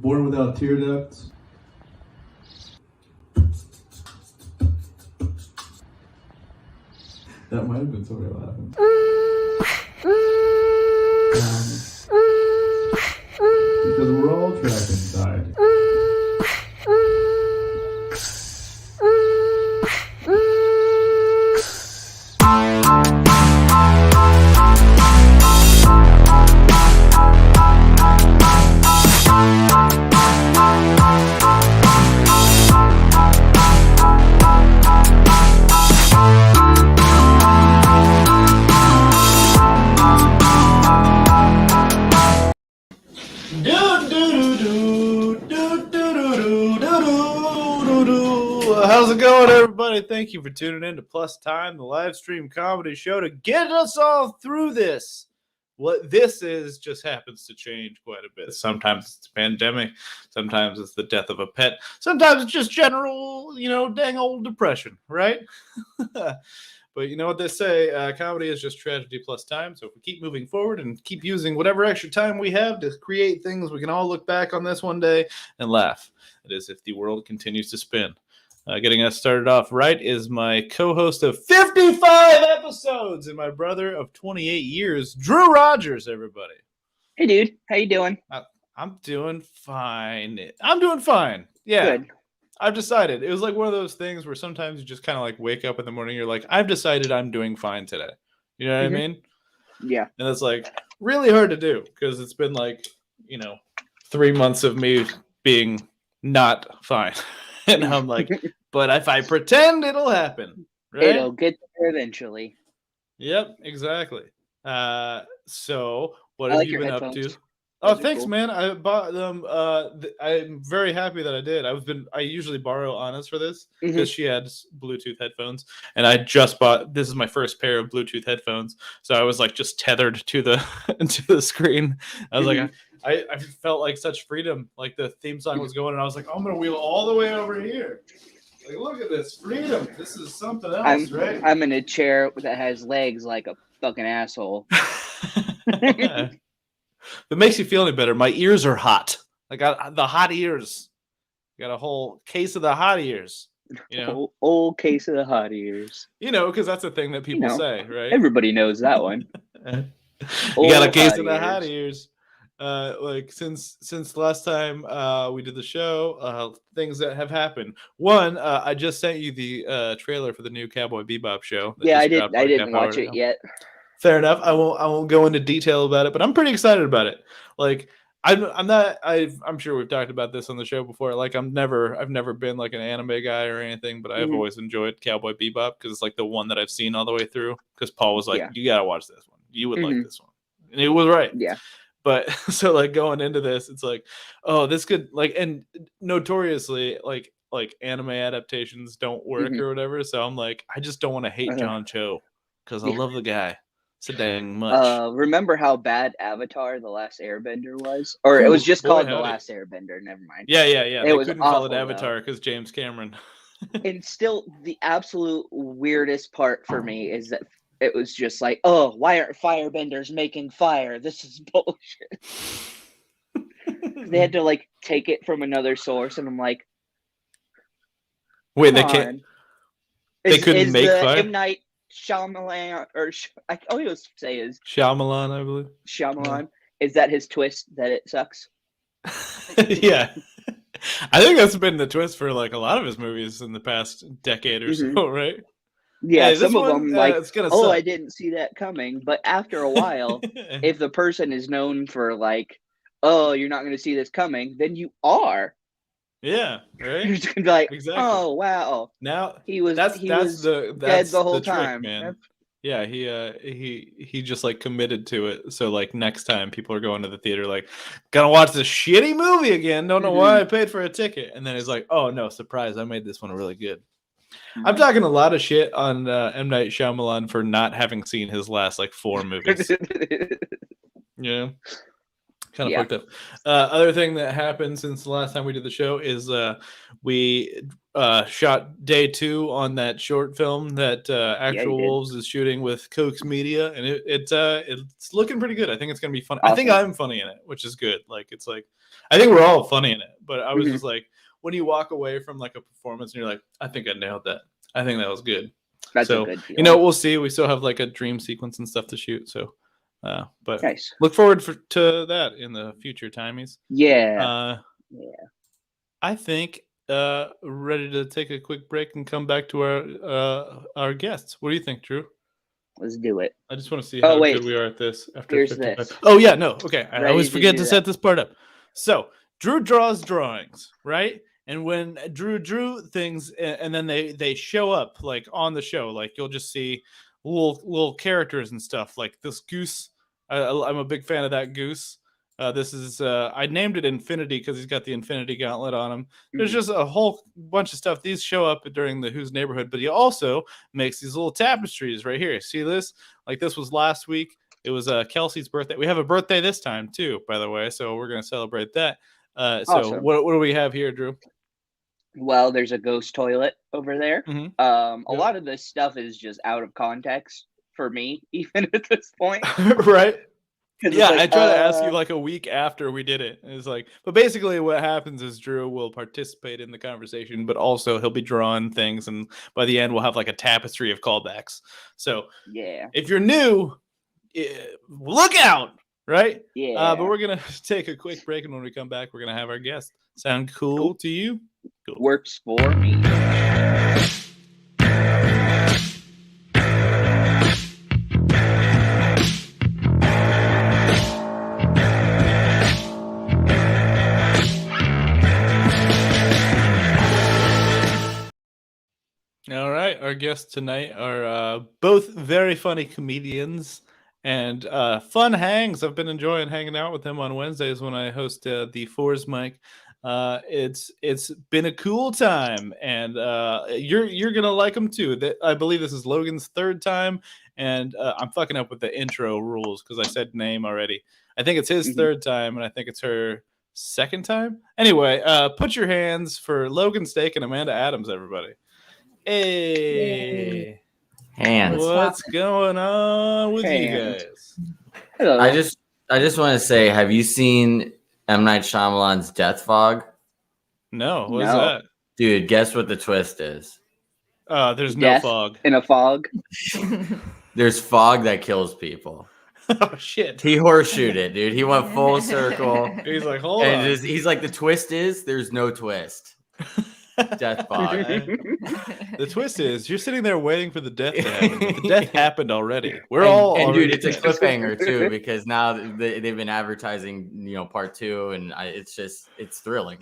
Born without tear ducts. That might have been sort of laughing. Because we're all trapped inside. How's it going, everybody? Thank you for tuning in to Plus Time, the live stream comedy show to get us all through this. What this is just happens to change quite a bit. Sometimes it's a pandemic. Sometimes it's the death of a pet. Sometimes it's just general, dang old depression, right? But you know what they say, comedy is just tragedy plus time. So if we keep moving forward and keep using whatever extra time we have to create things, we can all look back on this one day and laugh. It is if the world continues to spin. Getting us started off right is my co-host of 55 episodes and my brother of 28 years, Drew Rogers, everybody. Hey, dude. How you doing? I'm doing fine. Yeah. Good. I've decided. It was like one of those things where sometimes you just kind of like wake up in the morning, you're like, I've decided I'm doing fine today. You know what I mean? Yeah. And it's like really hard to do because it's been like, 3 months of me being not fine. And I'm like, but if I pretend, it'll happen. Right? It'll get there eventually. Yep, exactly. So what I have like you your been up headphones. to? Oh, Those are thanks, cool. man. I bought them. I'm very happy that I did. I usually borrow Anna's for this because she had Bluetooth headphones, and I just bought. This is my first pair of Bluetooth headphones, so I was like just tethered to the to the screen. I was like, I felt like such freedom. Like the theme song was going, and I was like, I'm gonna wheel all the way over here. Like, look at this freedom. This is something else, right? I'm in a chair that has legs like a fucking asshole. If it makes you feel any better, my ears are hot. I got the hot ears. Got a whole case of the hot ears. Old case of the hot ears. Because that's a thing that people say, right? Everybody knows that one. You got a case of the hot ears. Like since last time we did the show, things that have happened. One, I just sent you the trailer for the new Cowboy Bebop show. Yeah, I didn't watch it yet. Fair enough. I won't go into detail about it, but I'm pretty excited about it. Like I'm sure we've talked about this on the show before. Like I've never been like an anime guy or anything, but I've always enjoyed Cowboy Bebop because it's like the one that I've seen all the way through. Because Paul was like, "You gotta watch this one. You would like this one," and it was right. Yeah. But so like going into this, it's like, oh, this could like, and notoriously like anime adaptations don't work or whatever. So I'm like, I just don't want to hate John Cho because I love the guy so dang much. Remember how bad Avatar: The Last Airbender was, or it was just called The Last Airbender? Never mind. Yeah. They was couldn't call it awful, Avatar because James Cameron. And still, the absolute weirdest part for me is that it was just like, oh, why aren't firebenders making fire? This is bullshit. They had to like take it from another source, and I'm like, wait, they can't. They couldn't make fire. M. Night Shyamalan, or I always say is Shyamalan, I believe. Shyamalan. Yeah. Is that his twist that it sucks? Yeah. I think that's been the twist for like a lot of his movies in the past decade or so, right? Yeah, some of them like, suck. I didn't see that coming. But after a while, if the person is known for like, oh, you're not going to see this coming, then you are. Yeah, right. You're just gonna be like, exactly. Oh wow! Now he was dead the whole time, trick, man. Yeah, he just like committed to it. So like next time people are going to the theater like, gonna watch this shitty movie again. Don't know why I paid for a ticket. And then it's like, oh no, surprise! I made this one really good. I'm talking a lot of shit on M. Night Shyamalan for not having seen his last like 4 movies. Yeah. kind of Yeah. fucked up. Other thing that happened since the last time we did the show is we shot day 2 on that short film that Actual did. Wolves is shooting with Coke's Media, and it's looking pretty good. I think it's gonna be fun. I think Awesome. I'm funny in it, which is good. Like it's like I think we're all funny in it, but I was Mhm. just like, when you walk away from like a performance and you're like, I think I nailed that. I think that was good. That's a So good feeling. you know, we'll see. We still have like a dream sequence and stuff to shoot. So, but Nice. look forward to that in the future timies. Yeah. Yeah. I think ready to take a quick break and come back to our guests. What do you think, Drew? Let's do it. I just want to see Oh, how wait. good we are at this after Here's 55. this. Oh yeah, no. Okay. I Ready always to forget do to that. set this part up. So Drew draws drawings, right? And when Drew drew things and then they show up like on the show, like you'll just see little characters and stuff like this goose. I'm a big fan of that goose. This is I named it Infinity because he's got the Infinity Gauntlet on him. There's Mhm. just a whole bunch of stuff. These show up during the Who's Neighborhood, but he also makes these little tapestries right here. See this? Like this was last week. It was Kelsey's birthday. We have a birthday this time too, by the way. So we're gonna celebrate that. So Awesome. what do we have here, Drew? Well, there's a ghost toilet over there. Mhm. A Yep. lot of this stuff is just out of context for me, even at this point. Right? 'Cause it's Yeah, like, I try to ask you like a week after we did it. And it's like, but basically what happens is Drew will participate in the conversation, but also he'll be drawing things, and by the end we'll have like a tapestry of callbacks. So yeah, if you're new, look out, right? yeah. But we're gonna take a quick break, and when we come back, we're gonna have our guest. Sound cool to you? Cool. Works for me. All right, our guests tonight are both very funny comedians and fun hangs. I've been enjoying hanging out with them on Wednesdays when I host the Fours mic. It's been a cool time, and you're gonna like them too. I believe this is Logan's 3rd time, and I'm fucking up with the intro rules because I said name already. I think it's his 3rd time, and I think it's her 2nd time. Anyway, put your hands for Logan Steak and Amanda Adams, everybody. Hey, Hands. what's going on with you Hands. guys? Hello. I just want to say, have you seen M. Night Shyamalan's Death Fog? No, what's No. that? Dude, guess what the twist is? There's no Death fog. in a fog. There's fog that kills people. Oh shit! He horseshoed it, dude. He went full circle. He's like, hold And on. he's like, the twist is there's no twist. Death fog. The twist is you're sitting there waiting for the death to happen. But the death happened already. We're and, all and already dude, it's a cliffhanger too, because now they've been advertising, part 2, and it's thrilling.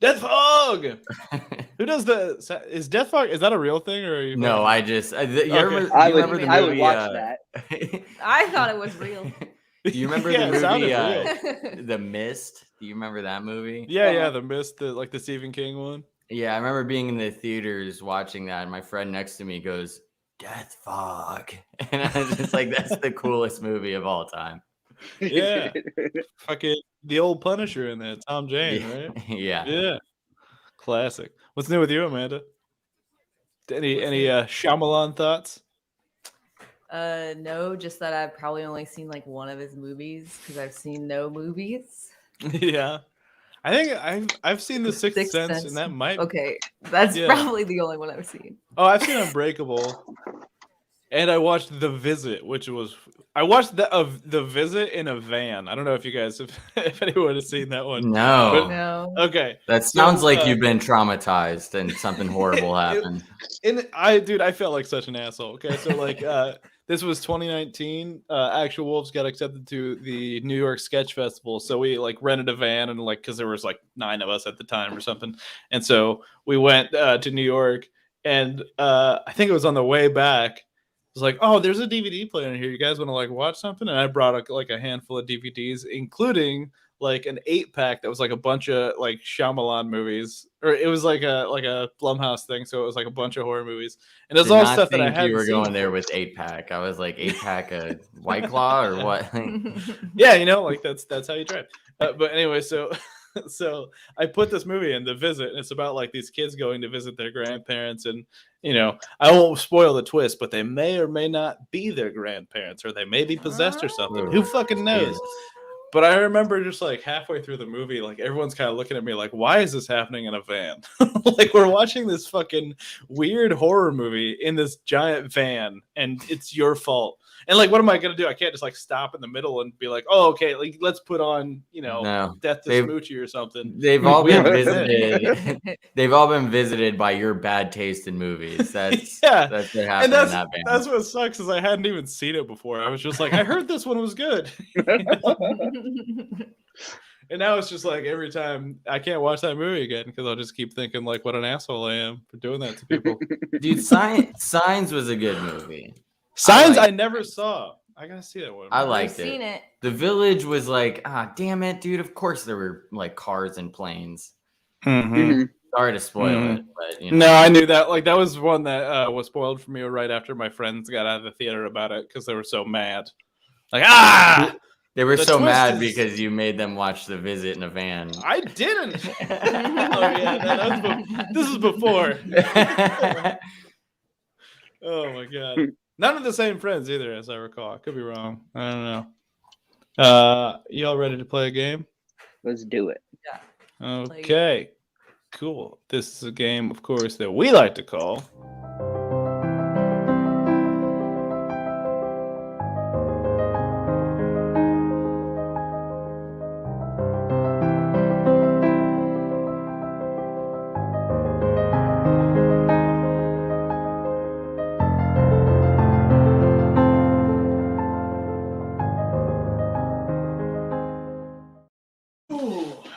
Death fog. Who does the? Is Death fog? Is that a real thing or? Are you No, fucking- I remember would watch that. I thought it was real. Do you remember Yeah, the it sounded movie real. The Mist? Do you remember that movie? Yeah, the Mist, like the Stephen King one. Yeah, I remember being in the theaters watching that, and my friend next to me goes, "Death Fog," and I was just like, "That's the coolest movie of all time." Yeah, fucking the old Punisher in there, Tom Jane, Yeah. right? Yeah. Yeah, classic. What's new with you, Amanda? Any Shyamalan thoughts? No, just that I've probably only seen like one of his movies because I've seen no movies. Yeah, I think I've seen The Sixth Sense, and that might. Okay, that's Yeah. probably the only one I've seen. Oh, I've seen Unbreakable, and I watched The Visit, which was I watched The Visit in a van. I don't know if you guys if anyone has seen that one. No. No. Okay, That sounds So, like you've been traumatized and something horrible happened. Dude, I felt like such an asshole. Okay, so like this was 2019. Actual Wolves got accepted to the New York Sketch Festival, so we like rented a van and like because there was like 9 of us at the time or something, and so we went to New York, and I think it was on the way back. It was like, oh, there's a DVD player in here. You guys want to like watch something? And I brought like a handful of DVDs, including like an 8-pack that was like a bunch of like Shyamalan movies, or it was like a Blumhouse thing, so it was like a bunch of horror movies, and it was Did all not stuff that I think hadn't you were seen going there before. with 8-pack. I was like 8-pack of White Claw or what? Yeah, you know, like that's how you drive. But anyway, so I put this movie in, The Visit, and it's about like these kids going to visit their grandparents, and you know, I won't spoil the twist, but they may or may not be their grandparents, or they may be possessed or something. Who fucking knows? Jesus. But I remember just like halfway through the movie, like everyone's kind of looking at me like, why is this happening in a van? Like we're watching this fucking weird horror movie in this giant van, and it's your fault. And like, what am I gonna do? I can't just like stop in the middle and be like, oh, okay, like let's put on, you know, No. Death to Smoochie or something. They've all We been haven't visited. They've all been visited by your bad taste in movies. That's Yeah. that's what And happened in that band. that's what sucks is I hadn't even seen it before. I was just like, I heard this one was good. And now it's just like every time I can't watch that movie again because I'll just keep thinking like what an asshole I am for doing that to people. Dude, Signs was a good movie. Signs liked I never saw. I gotta see that one. I I've liked seen it. it. The Village was like, damn it, dude. Of course there were like cars and planes. Mhm. Sorry to spoil Mhm. it, but you know. No, I knew that. Like that was one that was spoiled for me right after my friends got out of the theater about it because they were so mad. Like They were The so twist mad is- because you made them watch The Visit in a van. I didn't. Oh yeah, this is before. Oh my god. None of the same friends either, as I recall. I could be wrong. I don't know. Y'all ready to play a game? Let's do it. Okay. Cool. This is a game, of course, that we like to call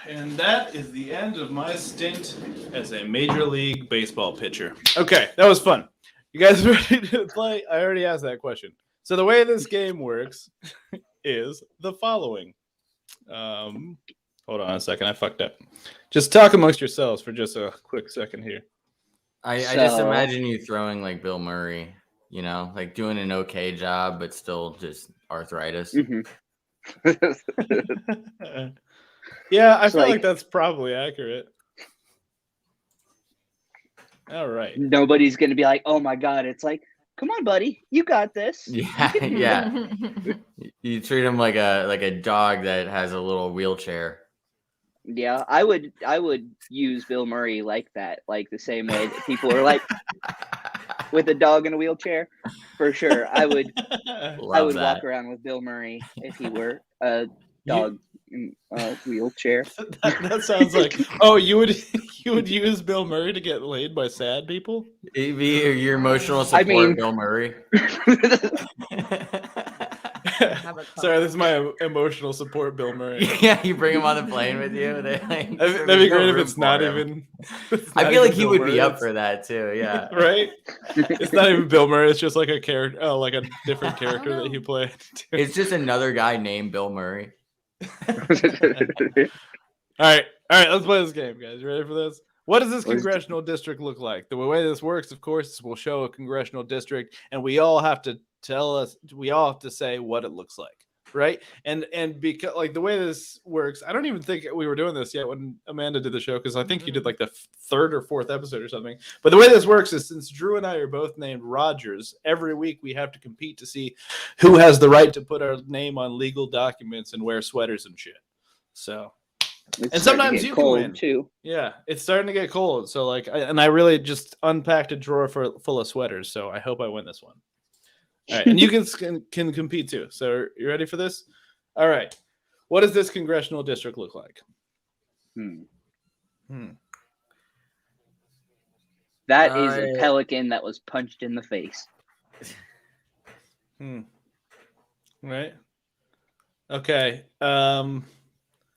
and that is the end of my stint as a Major League Baseball pitcher. Okay, that was fun. You guys ready to play? I already asked that question. So the way this game works is the following. Hold on a second. I fucked up. Just talk amongst yourselves for just a quick second here. I just imagine you throwing like Bill Murray, you know, like doing an okay job, but still just arthritis. Yeah, I It's feel like like- that's probably accurate. All right. Nobody's gonna be like, "Oh my god!" It's like, "Come on, buddy, you got this." Yeah, yeah. You treat him like a dog that has a little wheelchair. Yeah, I would use Bill Murray like that, like the same way that people are like with a dog in a wheelchair. For sure, I would Love that. walk around with Bill Murray if he were a dog in a wheelchair. That sounds like you would use Bill Murray to get laid by sad people? He'd be your emotional support, mean- Bill Murray. Have a Sorry, this is my emotional support, Bill Murray. Yeah, you bring him on the plane with you. That'd That'd be great if it's not even. I feel like he would be up for that too. Yeah. Right? It's not even Bill Murray. It's just like a character, like a different character that he played. It's just another guy named Bill Murray. All right, let's play this game, guys. You ready for this? What does this congressional district look like? The way this works, of course, is we'll show a congressional district, and we all have to say what it looks like, right? And because like the way this works, I don't even think we were doing this yet when Amanda did the show, because I think you did like the third or fourth episode or something. But the way this works is since Drew and I are both named Rogers, every week we have to compete to see who has the right to put our name on legal documents and wear sweaters and shit. So. It's And starting to sometimes get you can cold win. too. Yeah, it's starting to get cold. So like, I really just unpacked a drawer full of sweaters. So I hope I win this one. All right, and you can compete too. So you ready for this? All right. What does this congressional district look like? That is a pelican that was punched in the face. Right. Okay.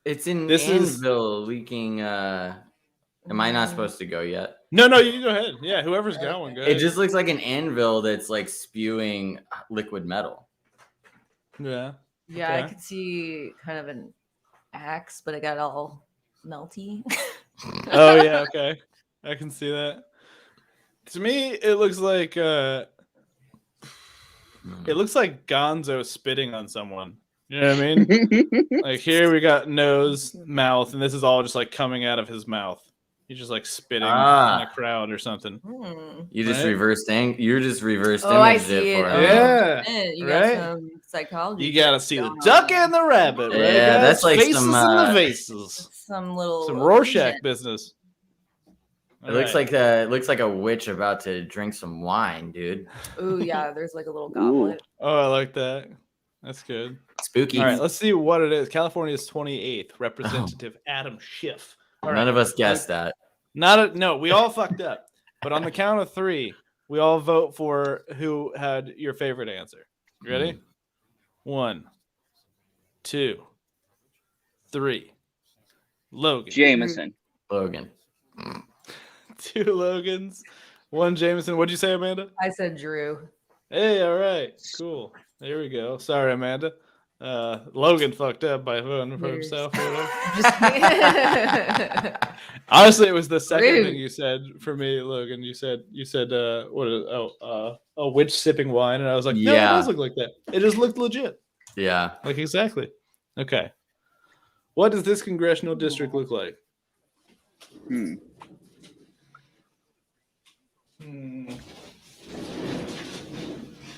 It's in This is- Annville leaking. Am I not supposed to go yet? No, you can go ahead. Yeah, whoever's got one, go ahead. It just looks like an anvil that's like spewing liquid metal. Yeah. Yeah, I Okay. could see kind of an axe, but it got all melty. Oh yeah, okay. I can see that. To me, it looks like Gonzo spitting on someone. You know what I mean? Like here we got nose, mouth, and this is all just like coming out of his mouth. He's just like spitting in a crowd or something. You just Right? You're just reversed Oh, I imaged see it. for Oh, him. Yeah, man, you right? got some psychology. You gotta see the going duck on. and the rabbit, right? Yeah, guys? that's like faces some, in the vases. Some little Some Rorschach illusion. business. It looks like a witch about to drink some wine, dude. Ooh, yeah. There's like a little goblet. Oh, I like that. That's good. Spooky. All right, let's see what it is. California's 28th Representative Adam Schiff. All None right. of us guessed that. No, we all fucked up. But on the count of 3, we all vote for who had your favorite answer. You ready? 1, 2, 3. Logan. Jameson. Logan. 2 Logans. 1 Jameson. What'd you say, Amanda? I said Drew. Hey, all right. Cool. There we go. Sorry, Amanda. Logan fucked up by voting for Yours. himself. Or whatever. Just Honestly, it was the second Rude. thing you said for me, Logan. You said what is a witch sipping wine, and I was like, no, Yeah. it does look like that. It just looked legit. Yeah. Like exactly. Okay. What does this congressional district look like?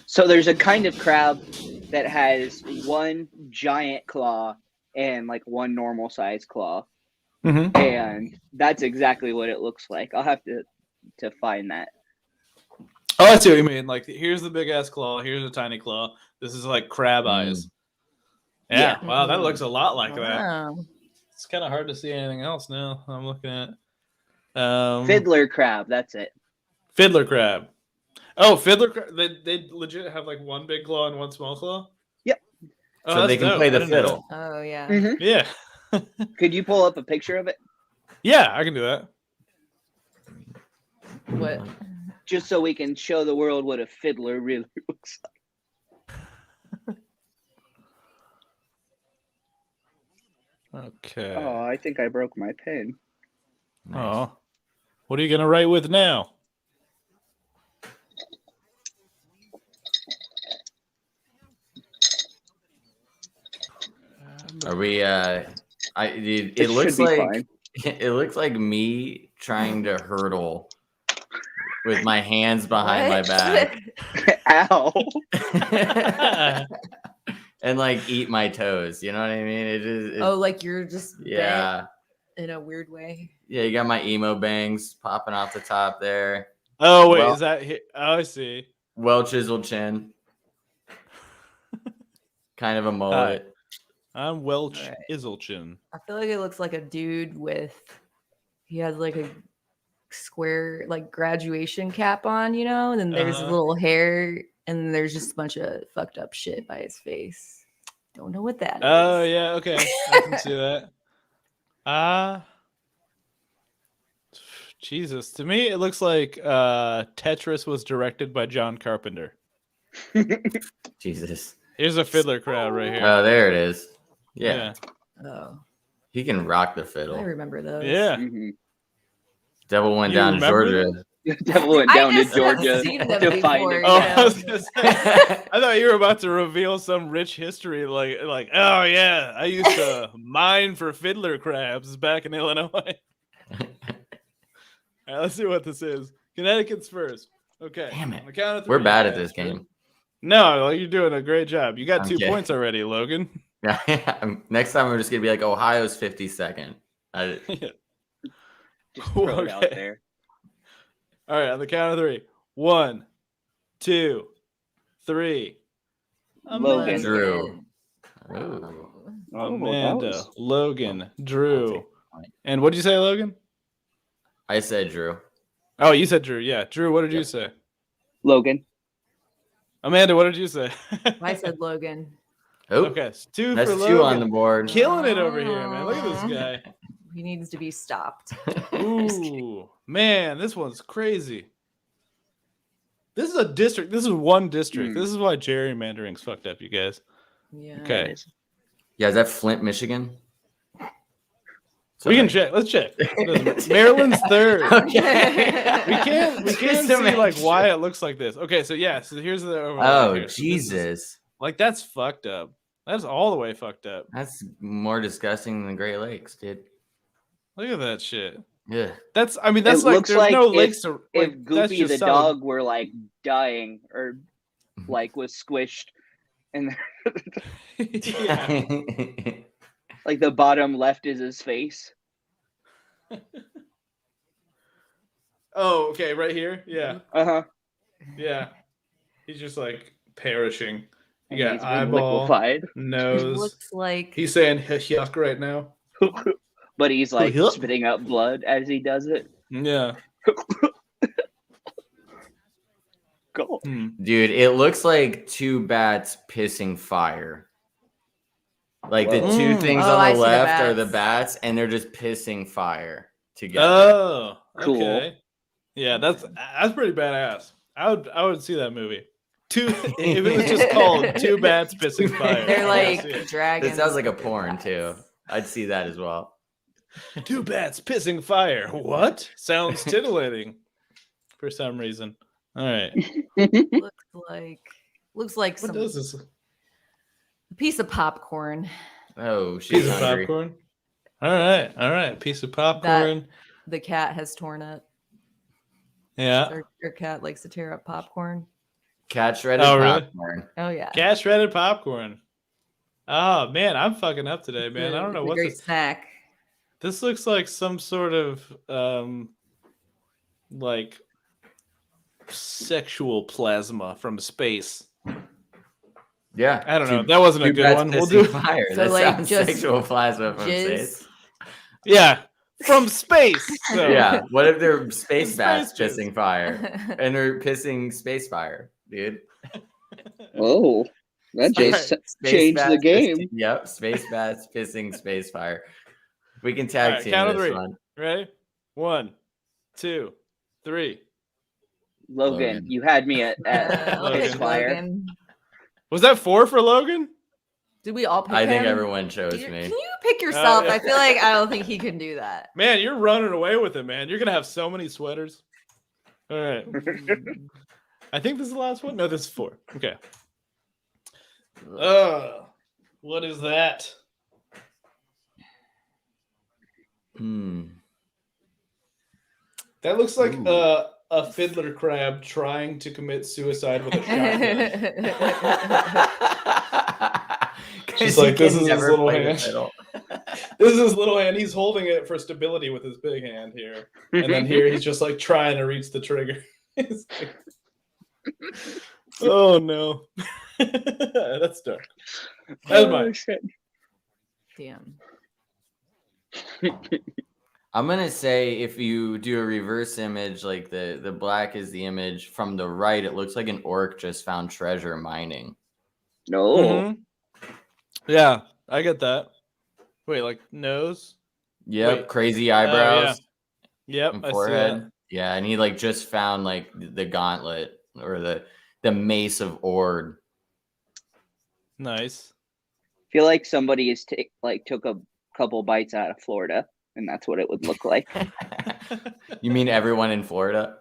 So there's a kind of crab that has one giant claw and like one normal size claw, Mm-hmm. and that's exactly what it looks like. I'll have to find that. Oh, I see what you mean. Like, here's the big ass claw. Here's a tiny claw. This is like crab eyes. Yeah. Yeah. Wow, that looks a lot like that. wow. It's kind of hard to see anything else now. I'm looking at Fiddler crab. That's it. fiddler crab. Oh, fiddler crab. They legit have like one big claw and one small claw. Yep. Oh, So they that's can dope. play I the didn't know fiddle. Oh yeah. Mhm. that. Yeah. Could you pull up a picture of it Yeah, I can do that. What? just so we can show the world what a fiddler really looks like? Okay. Oh, I think I broke my pen. Oh. What are you gonna write with now? Are we it This looks should be like fine. it looks like me trying to hurdle with my hands behind my What? back Ow. and like eat my toes. You know what I mean? It is Oh, like you're just bent yeah. in a weird way. Yeah, you got my emo bangs popping off the top there. Oh wait, Well- is that? Oh, I see. Well chiseled chin. Kind of a mullet. I'm Welch All right. Izzlechin. I feel like it looks like a dude with he has like a square like graduation cap on, you know, and then there's Uh-huh. a little hair, and then there's just a bunch of fucked up shit by his face. Don't know what that is. Oh yeah, okay, I can see that. Jesus, to me it looks like Tetris was directed by John Carpenter. Jesus. Here's a fiddler crowd right here. Oh, there it is. Yeah. Oh, He can rock the I fiddle. remember those. Yeah. Mhm. Devil went You down to remember Georgia. The devil went I down to just have Georgia seen them to find before, him. Oh, Yeah. I was gonna say, I thought you were about to reveal some rich history, like, oh yeah, I used to mine for fiddler crabs back in Illinois. All right, let's see what this is. Connecticut's first. Okay. Damn it. On the count of We're three, bad at guys. this game. No, you're doing a great job. You got I'm 2 kidding. points already, Logan. Yeah. Next time we're just gonna be like Ohio's 52nd. Just throw it out Okay. there. All right, on the count of 3. 1, 2, 3. Logan. Drew. Ooh. Amanda, that was- Logan, I'll Drew. take the point. And what'd you say, Logan? I said Drew. Oh, you said Drew. Yeah. Drew, what did you Yep. say? Logan. Amanda, what did you say? I said Logan. Oh, Okay, it's 2 that's for 2 on the Logan. board. Killing it over here, man. Look at this guy. He needs to be stopped. Ooh, man, this one's crazy. This is a district. This is one district. Hmm. This is why gerrymandering's fucked up, you guys. Yeah. Okay. Yeah, is that Flint, Michigan? We can check. Let's check. Maryland's third. Okay. We can't Just to see make like sure. why it looks like this. Okay, so yeah, so here's the overlay Oh, here. So this is- Jesus. like that's fucked up. That's all the way fucked up. That's more disgusting than the Great Lakes, dude. Look at that shit. Yeah. That's like It looks there's like no if- lakes to If like that's Goofy just the solid. dog were like dying or like was squished, and Yeah. like the bottom left is his face. Oh, okay, right here. Yeah, Uh-huh. yeah. He's just like perishing. You And got he's been eyeball, liquefied. nose. Looks like He's saying yuck right now. But he's like Yup. spitting up blood as he does it. Yeah. Go. Dude, it looks like two bats pissing fire. Like the two Whoa. things Oh, on I the see the left are the bats. bats, and they're just pissing fire together. Oh, Cool. okay. Yeah, that's pretty badass. I would see that movie. If it was just called Two Bats Pissing Fire. they're I would like see it. dragons. It sounds like a with their porn bats. too. I'd see that as well. Two bats pissing fire. What? Sounds titillating for some reason. All right. Looks like What some does this? piece of popcorn. Oh, she's Piece of hungry. popcorn. All right. Piece of popcorn. The cat has torn up. Yeah. Our cat likes to tear up popcorn. Cat shredded Oh, really? popcorn. Oh yeah. Cat shredded popcorn. Oh man, I'm fucking up today, man. I don't know It's a what great this. snack. This looks like some sort of like sexual plasma from space. Yeah. I don't know. Two- That wasn't a two good bats one. We'll pissing do. fire. So, That like, sounds just sexual plasma from jizz? space. Yeah, from space. So. Yeah. What if they're space Space bats jizz. pissing fire and they're pissing space fire, dude? Oh, that just Space changed the bats game. Yep. Space bats pissing space fire. We can All tag right, team count of this three. one. Ready? 1, 2, 3. Logan, Logan. you had me at I'll Logan. pick fire. Logan. Was that 4 for Logan? Did we all pick I think him? everyone chose Can me. you pick yourself? yeah. I feel like I don't think he can do that. Man, you're running away with it, man. You're gonna have so many sweaters. All right. I think this is the last one. No, this is 4. Okay. What is that? Hmm. That looks like Ooh. a fiddler crab trying to commit suicide with a shotgun. She's like, this is his little hand. This is his little hand. He's holding it for stability with his big hand here. And then here he's just like trying to reach the trigger. It's like- oh no. That's dark. That's mine. Damn. I'm gonna say if you do a reverse image, like the black is the image from the right, it looks like an orc just found treasure mining. No. Mhm. Yeah, I get that. Wait, like nose? Yep, Wait. crazy eyebrows Yep, and I see forehead. that. Yeah, and he like just found like the gauntlet or the mace of Ord. Nice. Feel like somebody is took a couple bites out of Florida, and that's what it would look like. You mean everyone in Florida?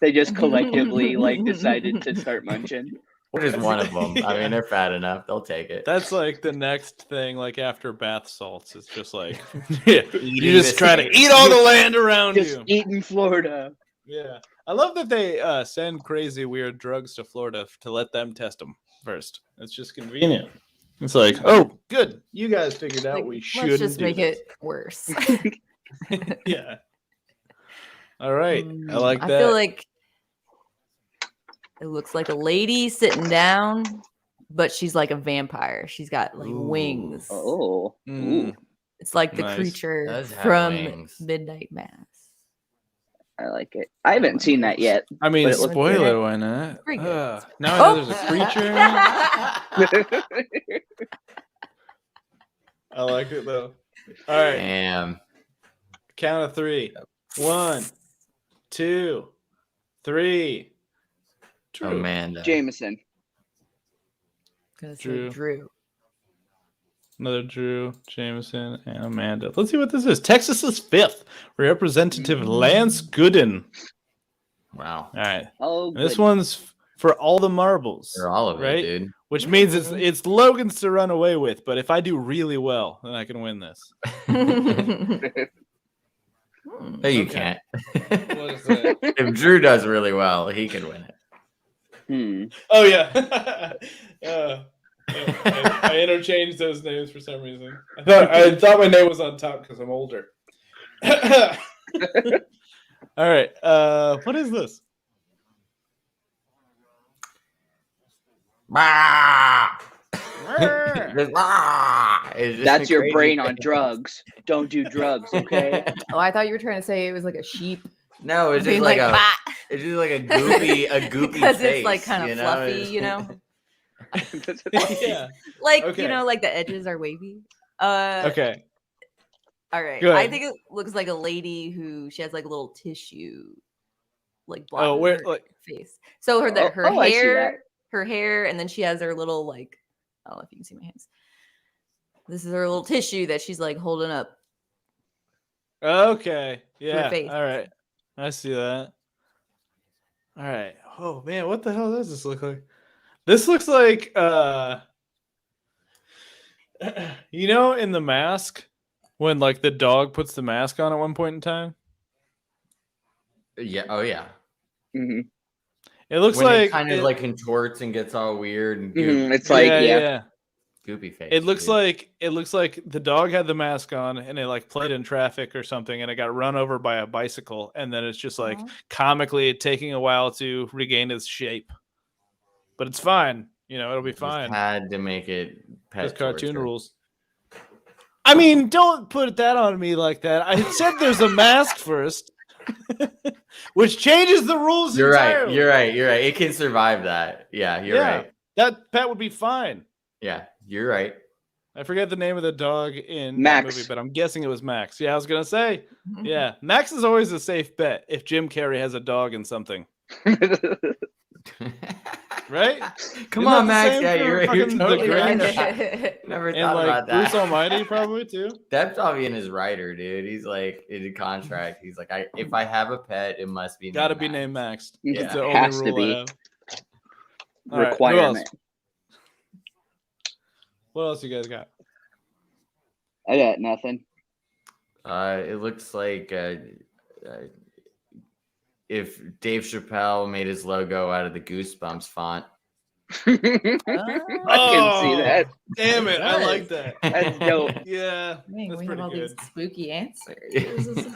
They just collectively like decided to start munching. Or just one of them. I mean, they're fat enough; they'll take it. That's like the next thing, like after bath salts. It's just like you Eating just this try to thing. eat all the land around Just you. eating Florida. Yeah, I love that they send crazy weird drugs to Florida to let them test them first. It's just convenient. It's like, oh, good, you guys figured out Like, we shouldn't. let's just do make this. it worse. Yeah. All right, I like that. I feel like it looks like a lady sitting down, but she's like a vampire. She's got like Ooh. wings. Oh. Mm. Ooh, It's like the Nice. creature Does have from wings. Midnight Mass. I like it. I haven't seen that yet. I mean, But it looks spoil good. it. Why not? Pretty good. Now I know there's a creature. I like it though. All right, Damn. count of 3. 1, 2, 3. True. Amanda. Jameson. Gonna say Drew. Drew. Another Drew, Jameson, and Amanda. Let's see what this is. Texas's 5th Representative Lance Gooden. Wow. All right. Oh, And this good. one's for all the marbles. For all of right? it, dude. Which means it's Logan's to run away with. But if I do really well, then I can win this. No, you can't. What is that? If Drew does really well, he can win it. Oh yeah. I interchanged those names for some reason. I thought my name was on top because I'm older. All right. What is this? That's your brain on drugs. Don't do drugs, okay? Oh, I thought you were trying to say it was like a sheep. No, it's just Being like a "Bah!" it's just like a goopy because face, it's like kind you of know? fluffy, It's- you know, Yeah. like Okay. you know, like the edges are wavy. Okay. All right. Go I ahead. think it looks like a lady who she has like a little tissue, like Oh, blocking where her like face. So her I see that. her hair, and then she has her little like I don't know if you can see my hands. This is her little tissue that she's like holding up. okay. Yeah. face. All right. I see that. All right. Oh man, what the hell does this look like? This looks like you know, in The Mask when like the dog puts the mask on at one point in time. Yeah. Oh yeah. Hmm. It looks When like it kind of like contorts and gets all weird and It's like, yeah. goopy face. It looks dude. like the dog had the mask on and it like played in traffic or something and it got run over by a bicycle and then it's just like Aw. comically taking a while to regain its shape. But it's fine. You know, it'll be Just fine. had to make it pet It's cartoon torture. rules. I mean, don't put that on me like that. I said there's a mask first. Which changes the rules You're right. entirely. You're right. You're right. It can survive that. Yeah, you're Yeah. right. That pet would be fine. Yeah, you're right. I forget the name of the dog in Max. that movie, but I'm guessing it was Max. Yeah, I was gonna say. Yeah, Max is always a safe bet if Jim Carrey has a dog in something, right? Come Isn't on, that the Max. same Yeah, for you're fucking The totally right. Grinch? Never And thought like about that. Bruce Almighty probably too. That's probably in his writer, dude. He's like in a contract. He's like, if I have a pet, it must be Got to named be Max. named Max. Yeah. It's the Has only to rule I be. have. All right, who Requirement. else? What else you guys got? I got nothing. It looks like if Dave Chappelle made his logo out of the Goosebumps font. I can see that. Damn it! I Nice. like that. That's dope. Yeah, Dang, that's we have pretty all good. these spooky answers.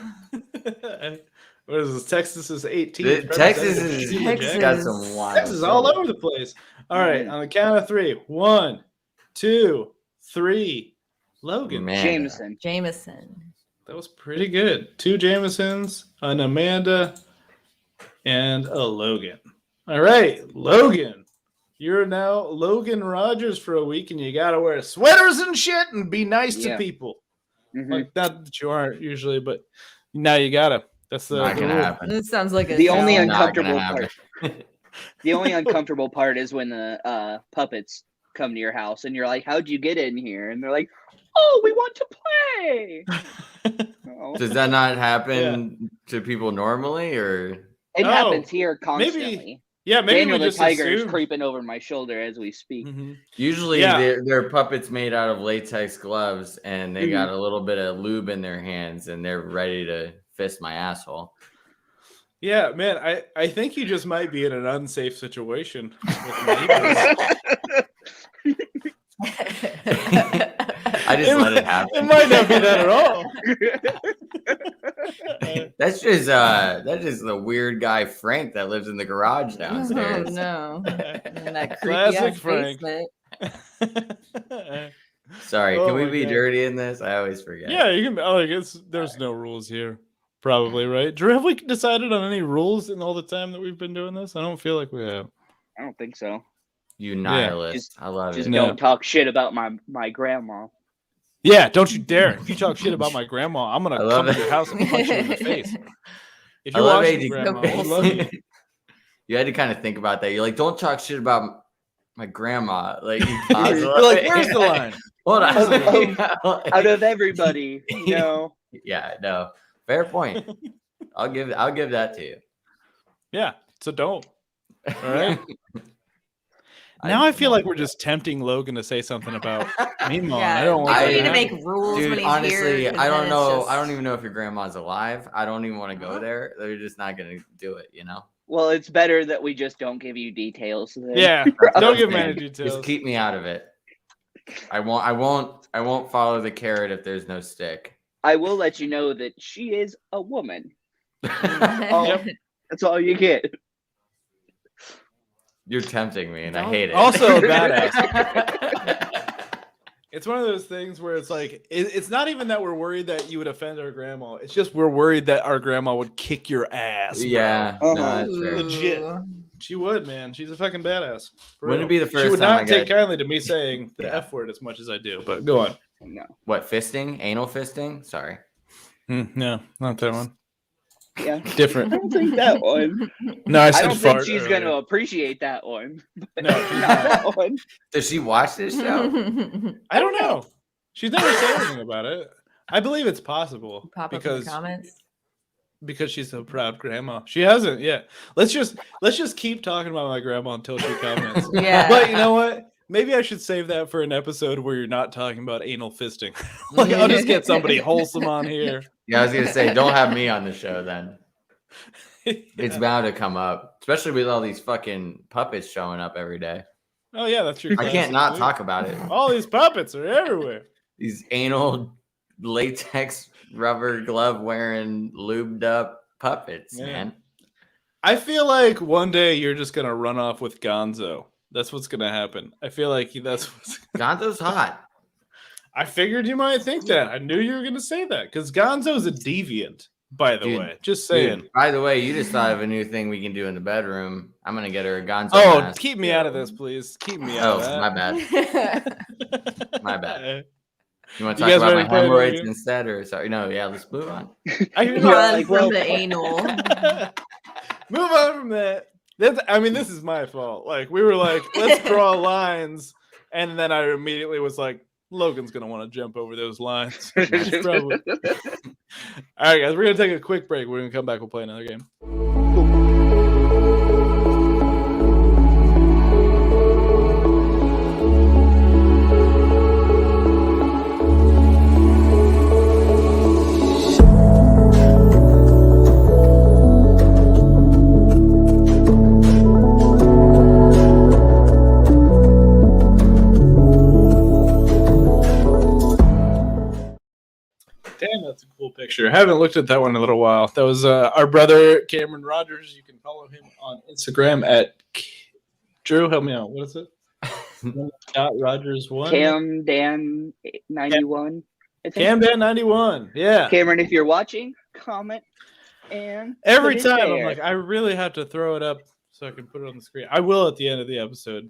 What is this? Texas is 18th. Texas representative. is Texas. got some wild. Texas all over the place. All right, on the count of 3. 1, 2, 3. Logan. Man. Jameson. Jameson. That was pretty good. 2 Jamesons, an Amanda, and a Logan. All right, Logan. You're now Logan Rogers for a week, and you got to wear sweaters and shit and be nice to Yeah. people. Mhm. Like, not that you aren't usually, but now you got to. That's the Not the gonna rule. happen. This sounds like a The only challenge. Not gonna uncomfortable happen. part. The only uncomfortable part is when the puppets come to your house and you're like, "How'd you get in here?" And they're like, "Oh, we want to play." Oh. Does that not happen to people normally, or It Oh, happens here constantly. Yeah, maybe Daniel we the just tiger is assumed. creeping over my shoulder as we speak. Mhm. usually Yeah. they're puppets made out of latex gloves and they Mhm. got a little bit of lube in their hands and they're ready to fist my asshole? Yeah, man, I think you just might be in an unsafe situation with neighbors. I just let it happen. It might not be that at all. That's just the weird guy Frank that lives in the garage Oh downstairs. no! And that creepy Classic ass Frank. basement. Sorry, Oh can we my be God. dirty in this? I always forget. Yeah, you can. Oh, I guess there's no rules here. Probably right. Drew, have we decided on any rules in all the time that we've been doing this? I don't feel like we have. I don't think so. You nihilist. I love Just it. No. don't talk shit about my grandma. Yeah, don't you dare! If you talk shit about my grandma, I'm gonna I love come to it. your house and punch you in the face. If I you're love watching, it. grandma, Okay. we love you. You had to kind of think about that. You're like, don't talk shit about my grandma. Like, you pause You're like, where's the line? Hold on. Out of everybody, Yeah, no. Fair point. I'll give that to you. Yeah. So don't. All right. Now I feel like we're just tempting Logan to say something about Mimon. Yeah, I don't want like, that we to need to make happen. rules Dude, when he's honestly, here. 'cause I then don't it's know. just- I don't even know if your grandma's alive. I don't even want to go there. They're just not going to do it, you know? Well, it's better that we just don't give you details. Then. Yeah. That's what Don't I'm give him any saying. details. Just keep me out of it. I won't follow the carrot if there's no stick. I will let you know that she is a woman. Yep. That's all you get. You're tempting me, and I Don't- hate it. Also a badass. It's one of those things where it's like it's not even that we're worried that you would offend our grandma. It's just we're worried that our grandma would kick your ass. Bro. Yeah, no, that's fair. Legit. She would, man. She's a fucking badass. For Wouldn't it real. be the first She would time not I take got kindly to me saying the Yeah. F word as much as I do. But go on. No. what fisting? Anal fisting? Sorry. No, not that one. Yeah. Different. I don't think that one. No, I I said don't think fart. she's earlier. going to appreciate that one. But No, not she's that one. Does she watch this show? I don't know. She's never said anything about it. I believe it's possible Pop up in because the comments. because she's a proud grandma. She hasn't yet. Let's just keep talking about my grandma until she comments. Yeah. But you know what? Maybe I should save that for an episode where you're not talking about anal fisting. Like I'll just get somebody wholesome on here. Yeah, I was gonna say, don't have me on the show then. It's Yeah. bound to come up, especially with all these fucking puppets showing up every day. Oh yeah, that's your. I classic, can't not dude. talk about it. All these puppets are everywhere. These anal latex rubber glove wearing lubed up puppets, Yeah. man. I feel like one day you're just gonna run off with Gonzo. That's what's gonna happen. I feel like that's what's. Gonzo's hot. I figured you might think that. I knew you were gonna say that because Gonzo's a deviant. By the Dude, way, just saying. Dude, by the way, you just thought of a new thing we can do in the bedroom. I'm gonna get her a Gonzo Oh, mask. keep me out of this, please. Keep me out Oh, of that. my bad. My bad. You want to You talk guys about ready my to play another hemorrhoids game? instead, or sorry? No, yeah, let's move on. I hear Run that. like, from well- the anal. Move on from that. This is my fault. Like we were like, let's draw lines, and then I immediately was like, Logan's gonna want to jump over those lines. Nice trouble. All right, guys, we're gonna take a quick break. We're gonna come back. We'll play another game. Damn, that's a cool picture. I haven't looked at that one in a little while. That was our brother Cameron Rogers. You can follow him on Instagram at Drew. Help me out. What is it? Rogers1. Cam Dan 91. I think. Camden 91. Yeah. Cameron, if you're watching, comment and Every put it time I'm there. like, I really have to throw it up so I can put it on the screen. I will at the end of the episode.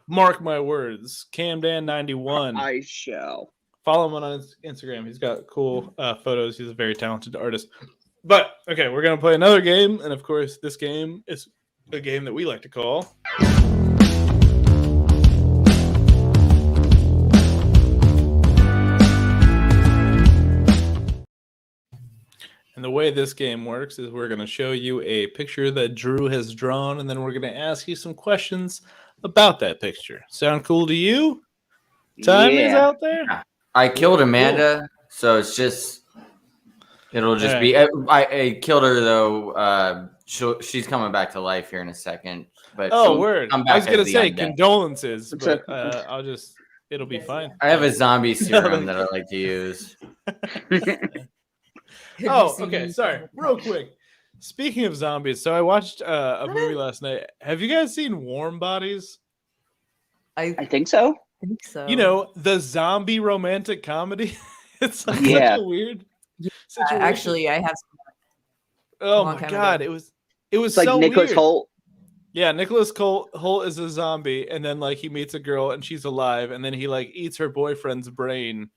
Mark my words. Camden 91. I shall. Follow him on Instagram. He's got cool photos. He's a very talented artist. But okay, we're gonna play another game, and of course, this game is a game that we like to call. And the way this game works is we're going to show you a picture that Drew has drawn, and then we're going to ask you some questions about that picture. Sound cool to you? Time is Yeah. out there? I killed Amanda, so it's just it'll just be. I killed her though. She's coming back to life here in a second. But Oh, she'll word. come I back was going as to the say undead. condolences, but it'll be fine. I have a zombie serum that I like to use. Oh, okay. Sorry. Real quick. Speaking of zombies, so I watched a movie last night. Have you guys seen Warm Bodies? I think so. think so. You know, the zombie romantic comedy. It's like Yeah. such a weird situation. actually, I have. Oh long my time god, ago. it was It's like so Nicholas weird. Holt. Yeah, Nicholas Holt is a zombie, and then like he meets a girl and she's alive, and then he like eats her boyfriend's brain,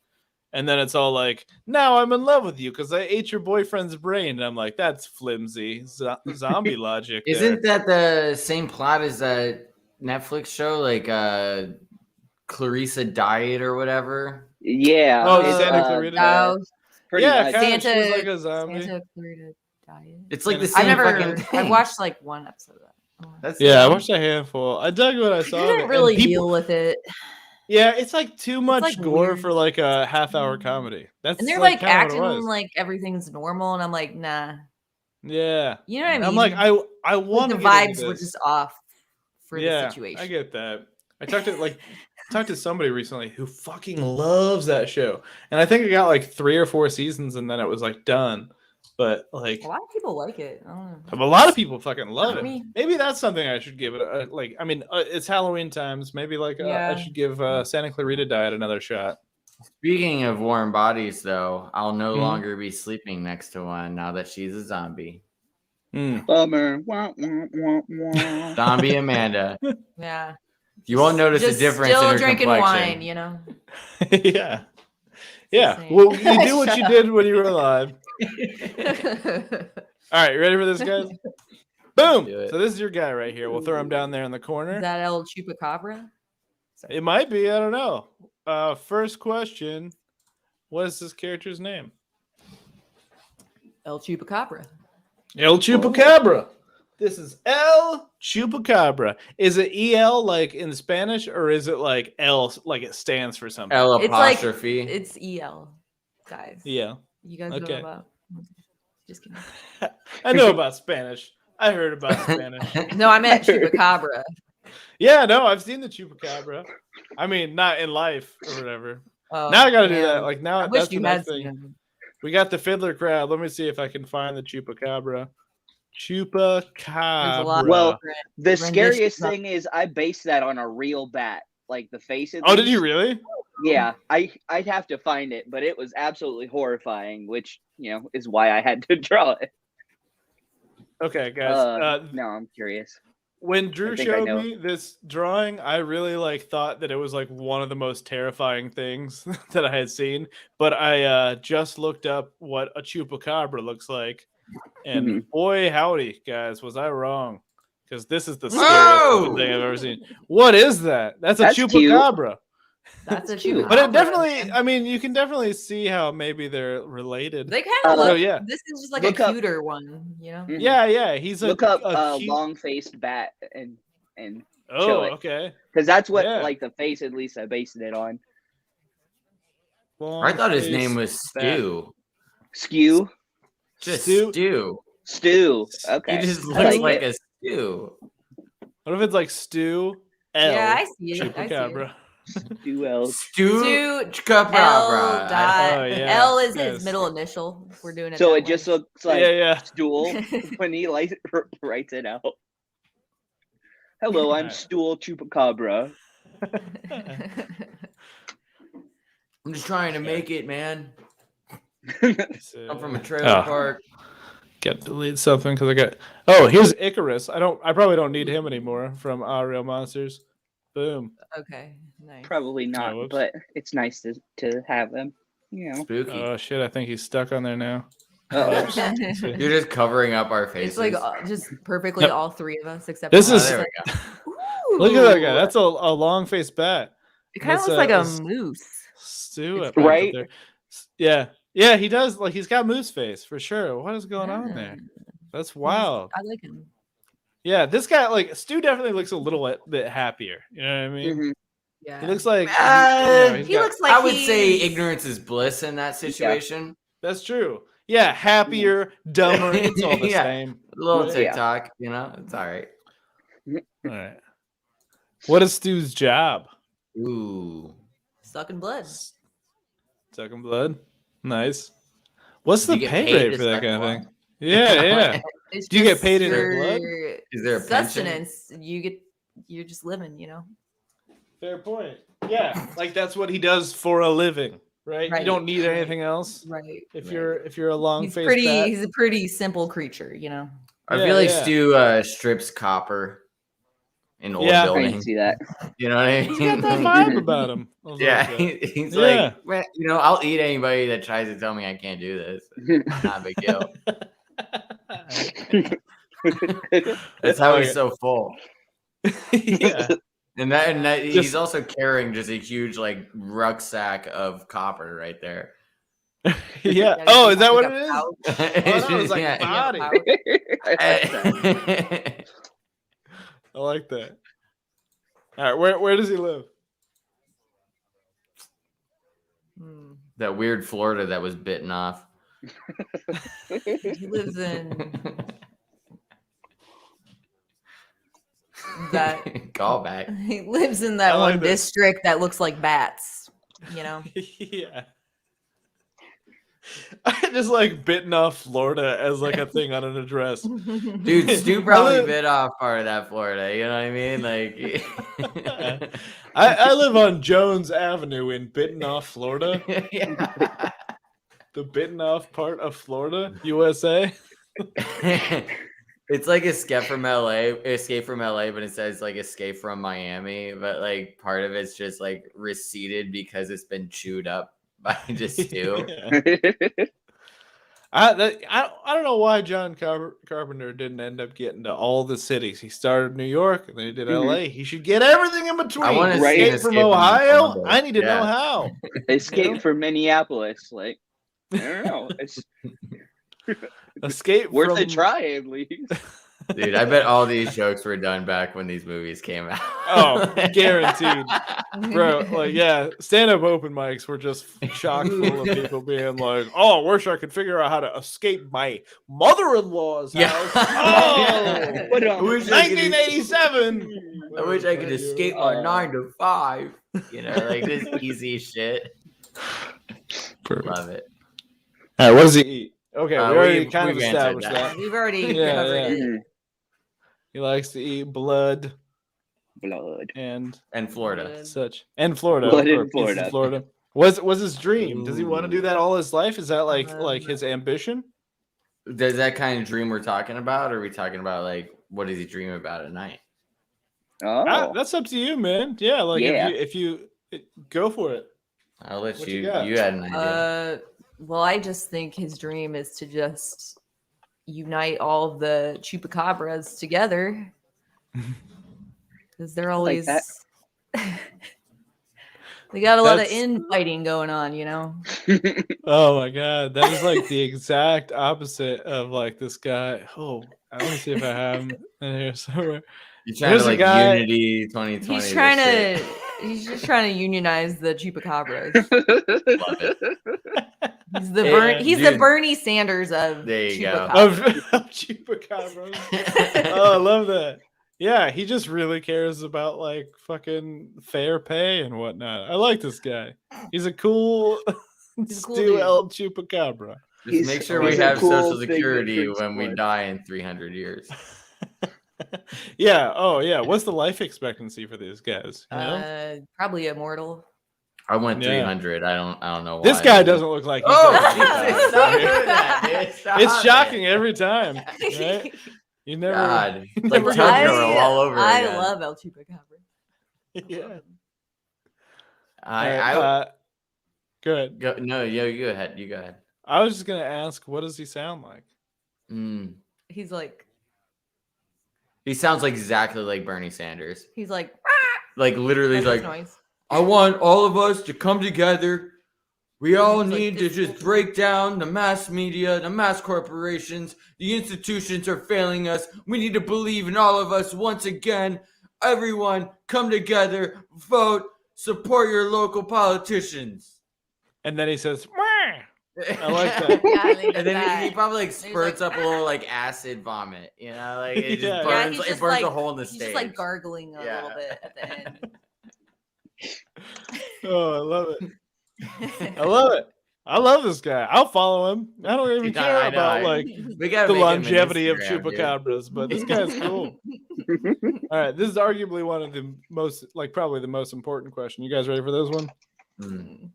and then it's all like, now I'm in love with you because I ate your boyfriend's brain, and I'm like, that's flimsy zombie logic. there. Isn't that the same plot as that Netflix show, like Clarissa diet or whatever. Yeah. Oh, it's, Santa Clarita. Oh, pretty Yeah, much. kind of. She was Santa- like a zombie. Santa Clarita Diet. It's like the I've same I've never. fucking thing. I watched like one episode of that. That's Yeah, I dumb. watched a handful. I dug what I I saw. of it, couldn't and really people- deal with it. Yeah, it's like too much like gore weird. for like a half-hour comedy. That's And they're like kinda what it acting was. like everything's normal, and I'm like, nah. Yeah. You know what I mean? I'm like, I Like, want the to get into vibes were this. just off for Yeah, the situation. I get that. I talked to somebody recently who fucking loves that show, and I think it got like 3 or 4 seasons, and then it was like done. But like, A lot of people like it. I don't know. a lot of people fucking love Not it. me. Maybe that's something I should give it. Like, I mean, it's Halloween times. Maybe like I Yeah. should give Santa Clarita Diet another shot. Speaking of warm bodies, though, I'll no Mhm. longer be sleeping next to one now that she's a zombie. Mm. Bummer. Wah, wah, wah, wah. Zombie Amanda. Yeah. You won't notice Just a difference still in her drinking complexion. wine, you know. Yeah, yeah. Insane. Well, you do what Shut you up. did when you were alive. All right, you ready for this, guys? Boom. Do it. So this is your guy right here. We'll throw him down there in the corner. Is that El Chupacabra? It might be. I don't know. First question: what is this character's name? El Chupacabra. El Chupacabra. This is El Chupacabra. Is it EL like in Spanish, or is it like L like it stands for something? L It's like apostrophe. it's EL, guys. Yeah. You guys Okay. know about. Just kidding. I know about Spanish. I heard about Spanish. No, I meant Chupacabra. Yeah, no, I've seen the Chupacabra. I mean, not in life or whatever. Oh, Now I got to do damn. that. Like now, I wish that's the you next had seen thing. him. We got the fiddler crowd. Let me see if I can find the Chupacabra. Chupacabra. lot. Well, the Rendition scariest of- thing is I based that on a real bat. Like the face. At Oh, did you least. really? Yeah, I'd have to find it, but it was absolutely horrifying, which is why I had to draw it. Okay, guys. No, I'm curious. When Drew I think I showed know. me this drawing, I really thought that it was like one of the most terrifying things that I had seen. But I just looked up what a chupacabra looks like, and Mhm. boy, howdy, guys, was I wrong? Because this is the Whoa! scariest fucking thing I've ever seen. What is that? That's a That's cute. chupacabra. That's a cute. But it Chupacabra. definitely, I mean, you can definitely see how maybe they're related. They kind of Uh, look. so, yeah. This is just like Look a up- cuter one, you know. Mhm. Yeah, he's a Look up a cute... long-faced bat and Oh, show it. okay. because that's what Yeah. like the face at least I based it on. I thought his name Long-faced was bat. Stu. Skew, Just Stu? stew. He Okay, He just I looks like like it. a stew. What if it's like Stu L Yeah, I see it. I see it. Chupacabra? Stew L. Stu L Chupacabra. dot Oh, yeah. L is Yes. his middle initial. If we're doing it. So that it just way. looks like Yeah. stool when he writes it out. Hello, I'm Alright. Stool Chupacabra. I'm just trying to make it, man. So, I'm from a trailer Oh. park. Got to delete something because I got. Oh, here's Icarus. I probably don't need him anymore from Real Monsters. Boom. Okay, nice. Probably not, whoops. but it's nice to have them. Spooky. Oh shit! I think he's stuck on there now. Oh, You're just covering up our faces. It's like just perfectly Yep. all three of us except. This for is- one. there we go. Look at that guy. Ooh. That's a long faced bat. It kind of that's, looks like a it's- moose. Stu It's up back right. there. Yeah, he does. Like he's got moose face for sure. What is going on there? That's wild. I like him. Yeah, this guy like Stu definitely looks a little bit happier. You know what I mean? mhm. Yeah. He looks like he's He got- looks like I would say he's- ignorance is bliss in that situation. That's true. Yeah, happier, dumber. It's all the Yeah. same. A little Yeah. TikTok, it's all right. All right. What is Stu's job? Ooh. sucking blood. Sucking blood. Nice. What's Do the you get pay paid rate to for that suck kind of blood? thing? Yeah. It's Do you get just paid in your blood? Is there a pension? sustenance? You're just living, you know. Fair point. Yeah, like that's what he does for a living, right? You Right, don't need right. anything else. Right. If right. you're a long he's faced pretty. bat. He's a pretty simple creature, you know. I Yeah, feel like yeah. Stu strips copper in old Yeah. I can buildings. see that. You know what I He's mean? got that vibe about him. a little Yeah, bit. he's Yeah. like, "Well, I'll eat anybody that tries to tell me I can't do this. Not a big deal. That's how he's so full. Yeah. And that Just- he's also carrying just a huge like rucksack of copper right there. Yeah. Yeah, Oh, he is that has, what like, it a is? pouch. Oh, no, it's like Yeah. He has a body. pouch. I like that. I like that. All right, where does he live? Hmm. That weird Florida that was bitten off. He lives in that. Call back. He lives in that I like one that. district that looks like bats. You know. Yeah. I just like bitten off Florida as like a thing on an address. Dude, Stu probably bit off part of that Florida. You know what I mean? Like, I live on Jones Avenue in Bitten Off, Florida. yeah. The bitten off part of Florida, USA. It's like Escape from LA, but it says like Escape from Miami. But like part of it's just like receded because it's been chewed up by just Stu. Yeah. I don't know why John Carpenter didn't end up getting to all the cities. He started New York and then he did LA. He should get everything in between. wanna see Escape an from Escape from Ohio. Columbus. I need to know Yeah. how. Escape from Minneapolis. Like, I don't know. It's Escape worth from a try at least. Dude, I bet all these jokes were done back when these movies came out. Oh, guaranteed. Bro, like, yeah, stand-up open mics were just chock full of people being like, "Oh, I wish I could figure out how to escape my mother-in-law's Yeah. house." Oh, What I wish I could- 1987. I wish I could escape my 9 to 5. You know, like this easy shit. Perfect. Love it. All right, what does he eat? Okay, we we- already kind of we've answered established that. that. We've already Yeah, covered yeah. it. Mhm. He likes to eat blood Blood. and And Florida. such, and Florida. Blood in of course, he's in Florida. Florida. Was his dream? Does he want to do Ooh. that all his life? Is that like his ambition? Does that kind of dream we're talking about? Or are we talking about like what does he dream about at night? Oh, That's up to you, man. Yeah, like Yeah. if you go for it. I'll let What you. you got? You had an idea. Well, I just think his dream is to just unite all of the chupacabras together because they're always that. they got a lot of That's- infighting going on, you know. Oh my god, that is like the exact opposite of like this guy. Oh, I want to see if I have him in here somewhere. You're trying there's to a like guy- Unity 2020. He's trying this to shit. he's just trying to unionize the chupacabras. Love it. He's the Yeah, he's the dude. Bernie Sanders of There you go. chupacabras. Of chupacabras. Oh, I love that. Yeah, he just really cares about like fucking fair pay and whatnot. I like this guy. He's a cool He's a cool Stu dude. El Chupacabra. Just He's- make sure we he's a have cool Social big Security difference when we for it. die in 300 years. Yeah. Oh, yeah. What's the life expectancy for these guys? You know? Probably immortal. I went Yeah. 300. I don't know why. This guy doesn't look like he's Oh, that Jesus, chupacabra. stop doing that, dude. Stop It's it. shocking every time, right? You never. God, you like never Tug had- Girl all over I again. love El Chupacabra. Yeah. I Good. go, no, you go ahead. You go ahead. I was just gonna ask, what does he sound like? Mm. He's like He sounds like exactly like Bernie Sanders. like Literally, he's that's like, his noise. I want all of us to come together. We all He's like, need to this just is- break down the mass media, the mass corporations. The institutions are failing us. We need to believe in all of us once again. Everyone, come together, vote, support your local politicians. And then he says, "Mwah." I like that. Yeah, I think And then that. he probably like he's spurts like, up a little like acid vomit, you know, like it just Yeah. Yeah, burns, he's it just burns like, a hole in the he's stage. just like gargling a Yeah. little bit at the end. Oh, I love it. I love it. I love this guy. I'll follow him. I don't even Yeah, care I know, about I- like We gotta the make him an longevity of Instagram, dude. chupacabras, but this guy's cool. All right, this is arguably one of the most, like, probably the most important question. You guys ready for this one? Mm.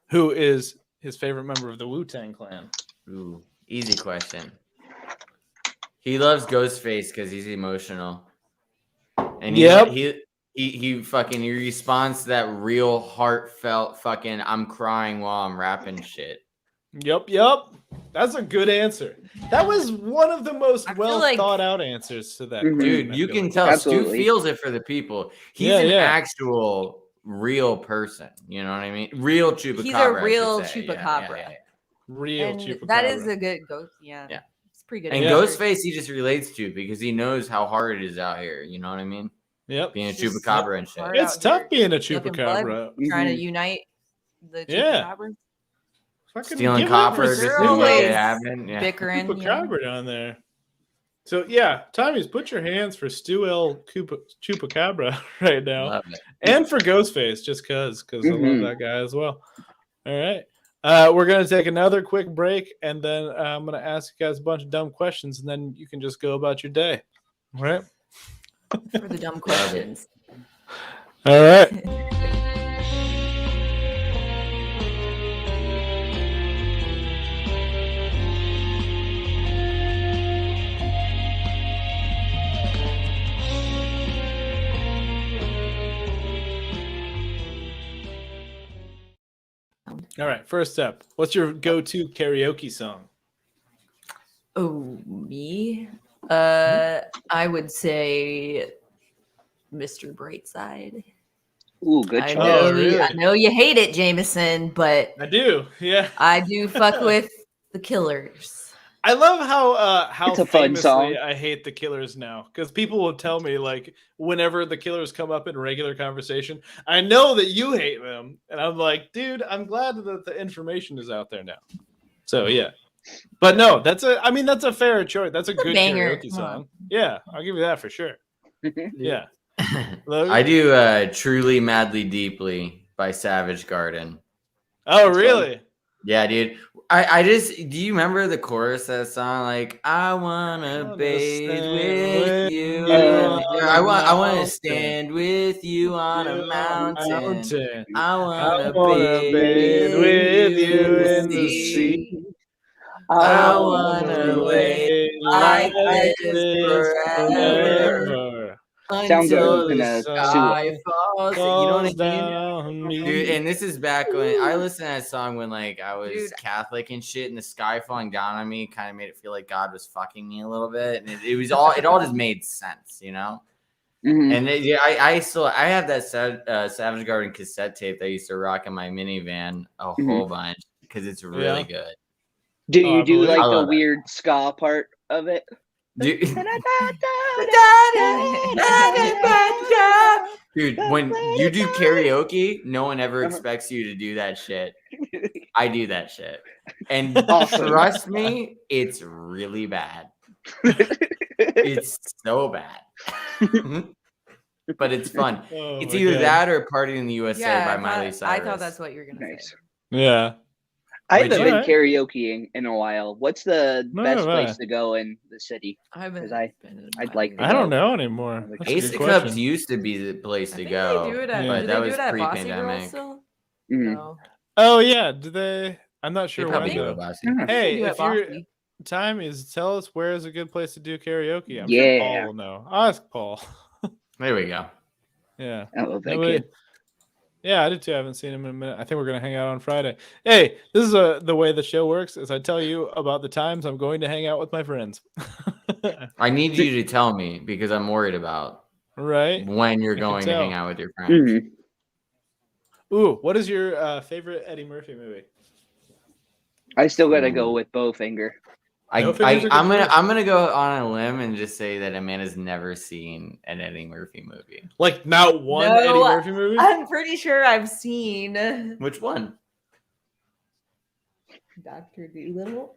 Who is his favorite member of the Wu-Tang Clan? Ooh, easy question. He loves Ghostface because he's emotional, and Yep. he fucking he responds to that real heartfelt fucking I'm crying while I'm rapping shit. Yep. That's a good answer. That was one of the most I feel well like- thought out answers to that Mhm. question. Dude, I you feel can like. tell Absolutely. Stu feels it for the people. He's Yeah, an yeah. actual real person. You know what I mean? Real chupacabra. He's I a should real say. chupacabra. Real And chupacabra. that is a good ghost. Yeah. Yeah. It's pretty good. And Yeah. Ghostface, he just relates to because he knows how hard it is out here. You know what I mean? Yep. Being a It's just chupacabra and shit. hard. It's out tough here. being a Looking chupacabra. Trying to Mhm. unite the Yeah. chupacabras. Fucking Stealing give it up for copper, just They're doing Stu shit always happening. Yeah. bickering. you know? Chupacabra down there. So yeah, Tommy's put your hands for Stu L. Chupacabra right now, Love it. and for Ghostface, just because I love Mhm. that guy as well. All right, we're gonna take another quick break, and then I'm gonna ask you guys a bunch of dumb questions, and then you can just go about your day. All right. For the dumb questions. All right. All right. First up, what's your go-to karaoke song? Oh, me? I would say Mr. Brightside. Ooh, good I choice. know, Oh, really? I know you hate it, Jameson, but I do. Yeah. I do fuck with the Killers. I love how It's a fun famously song. I hate the Killers now, because people will tell me, like, whenever the Killers come up in regular conversation, I know that you hate them, and I'm like, dude, I'm glad that the information is out there now. So yeah, but no, that's a fair choice. That's a good banger. karaoke Come on. song. Yeah, I'll give you that for sure. Yeah, Logan? I do Truly Madly Deeply by Savage Garden. Oh, That's really? Yeah, dude. I just do you remember the chorus of that song? Like, I wanna Wanna bathe stand with with you. you on I a wanna mountain. stand with you on a mountain. I wanna bathe bathe with you in the sea. I I wanna wanna wait. wait like like this this forever Sounds like until he's the gonna sue sky falls. You know what I mean? down on me. Dude, and this is back when I listened to that song when like I was Dude. Catholic and shit, and the sky falling down on me kind of made it feel like God was fucking me a little bit, and it all just made sense, you know. Mhm. And I have that Savage Garden cassette tape that I used to rock in my minivan a whole bunch because it's really good. Do Oh, I you do believe- like I the love it. weird ska part of it? Dude, dude, when you do karaoke, no one ever expects you to do that shit. I do that shit. And Awesome. trust me, it's really bad. It's so bad. But it's fun. Oh It's my either God. that or Party in the USA by I Miley thought, Cyrus. I thought that's what you were gonna Nice. say. Yeah. I Which- haven't been Alright. karaokeing in a while. What's the No, best no, place no. to go in the city? I haven't. 'Cause I- been in I'd my like to I life. don't know anymore. That's a Ace good of Cups question. used to be the place I to think go. they do it at. Yeah. Do But they that do was it at Bossy Girl pre-pandemic. still? Mhm. No. Oh yeah, do they? I'm not They sure probably when do though. it, Bossy. Mhm. They Hey, do at if you're Bossy. time is tell us where is a good place to do karaoke. I'm Yeah. sure Paul will know. I'll ask Paul. There we go. Yeah. Oh, thank Nobody- you. Yeah, I did too. I haven't seen him in a minute. I think we're gonna hang out on Friday. Hey, this is the way the show works. Is I tell you about the times I'm going to hang out with my friends. I need you to tell me because I'm worried about Right. when you're I can going to hang tell. out with your friends. Mhm. Ooh, what is your favorite Eddie Murphy movie? I still gotta go with Bowfinger. No fingers are good I'm for gonna go on a limb and just say that Amanda's never seen an Eddie Murphy movie. Like not one No, Eddie Murphy movie? I'm pretty sure I've seen Which one? Dr. Dolittle.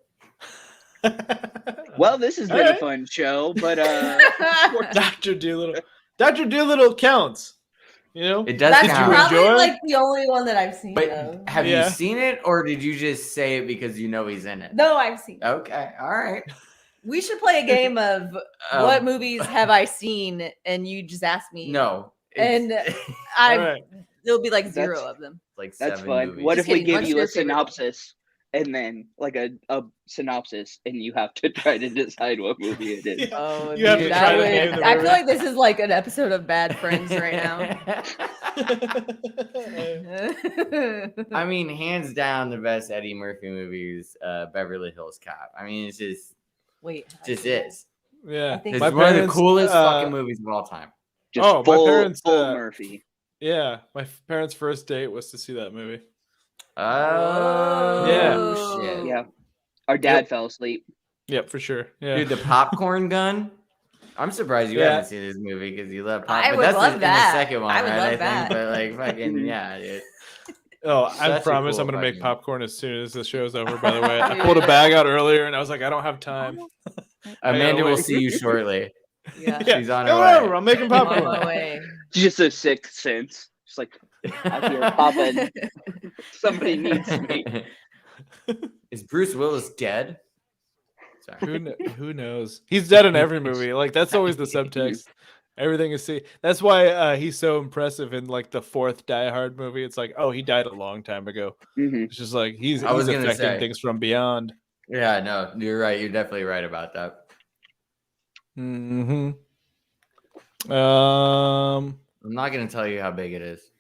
Well, this has been Alright. a fun show, but Dr. Doolittle. Dr. Doolittle counts. You know? It does That's Did you count. probably enjoy? like the only one that I've seen. But though. have Yeah. you seen it, or did you just say it because you know he's in it? No, I've seen. it. Okay, all right. We should play a game of what movies have I seen, and you just ask me. No. And it's I, All right. there'll be like That's- 0 of them. like that's 7 fun. movies. What Just if we kidding. give What's you your a favorite? synopsis and then like a synopsis, and you have to try to decide what movie it is? Yeah. Oh, You have dude, to try that to name would. the I feel movie. like this is like an episode of Bad Friends right now. I mean, hands down, the best Eddie Murphy movie is Beverly Hills Cop. I mean, it's Wait. just is. Yeah, think It's my one of the parents, coolest fucking movies of all time. Just Oh, my full, parents, full Murphy. Yeah, my parents' first date was to see that movie. Oh, Yeah. shit. Yeah. Our dad Yep. fell asleep. Yep, for sure. Yeah, Dude, the popcorn gun. I'm surprised you Yeah. haven't seen this movie because you love popcorn. I But would that's love in that. the second one, I would right? love I that. think, but like fucking Mhm. yeah, dude. Oh, I Such a promise cool I'm gonna make fucking- popcorn as soon as the show's over. By the way, I pulled a bag out earlier and I was like, I don't have time. Amanda will wait. see you shortly. Yeah. Yeah, She's on her come way. over. I'm making I'm on popcorn. my way. Just a sixth sense. Just like I hear popping. Somebody needs me. Is Bruce Willis dead? Sorry. Who knows? He's dead in every movie. Like that's always the subtext. Everything is see. That's why he's so impressive in like the fourth Die Hard movie. It's like, oh, he died a long time ago. Mhm. It's just like he's I was gonna affecting say. things from beyond. Yeah, no, you're right. You're definitely right about that. Hmm. I'm not gonna tell you how big it is.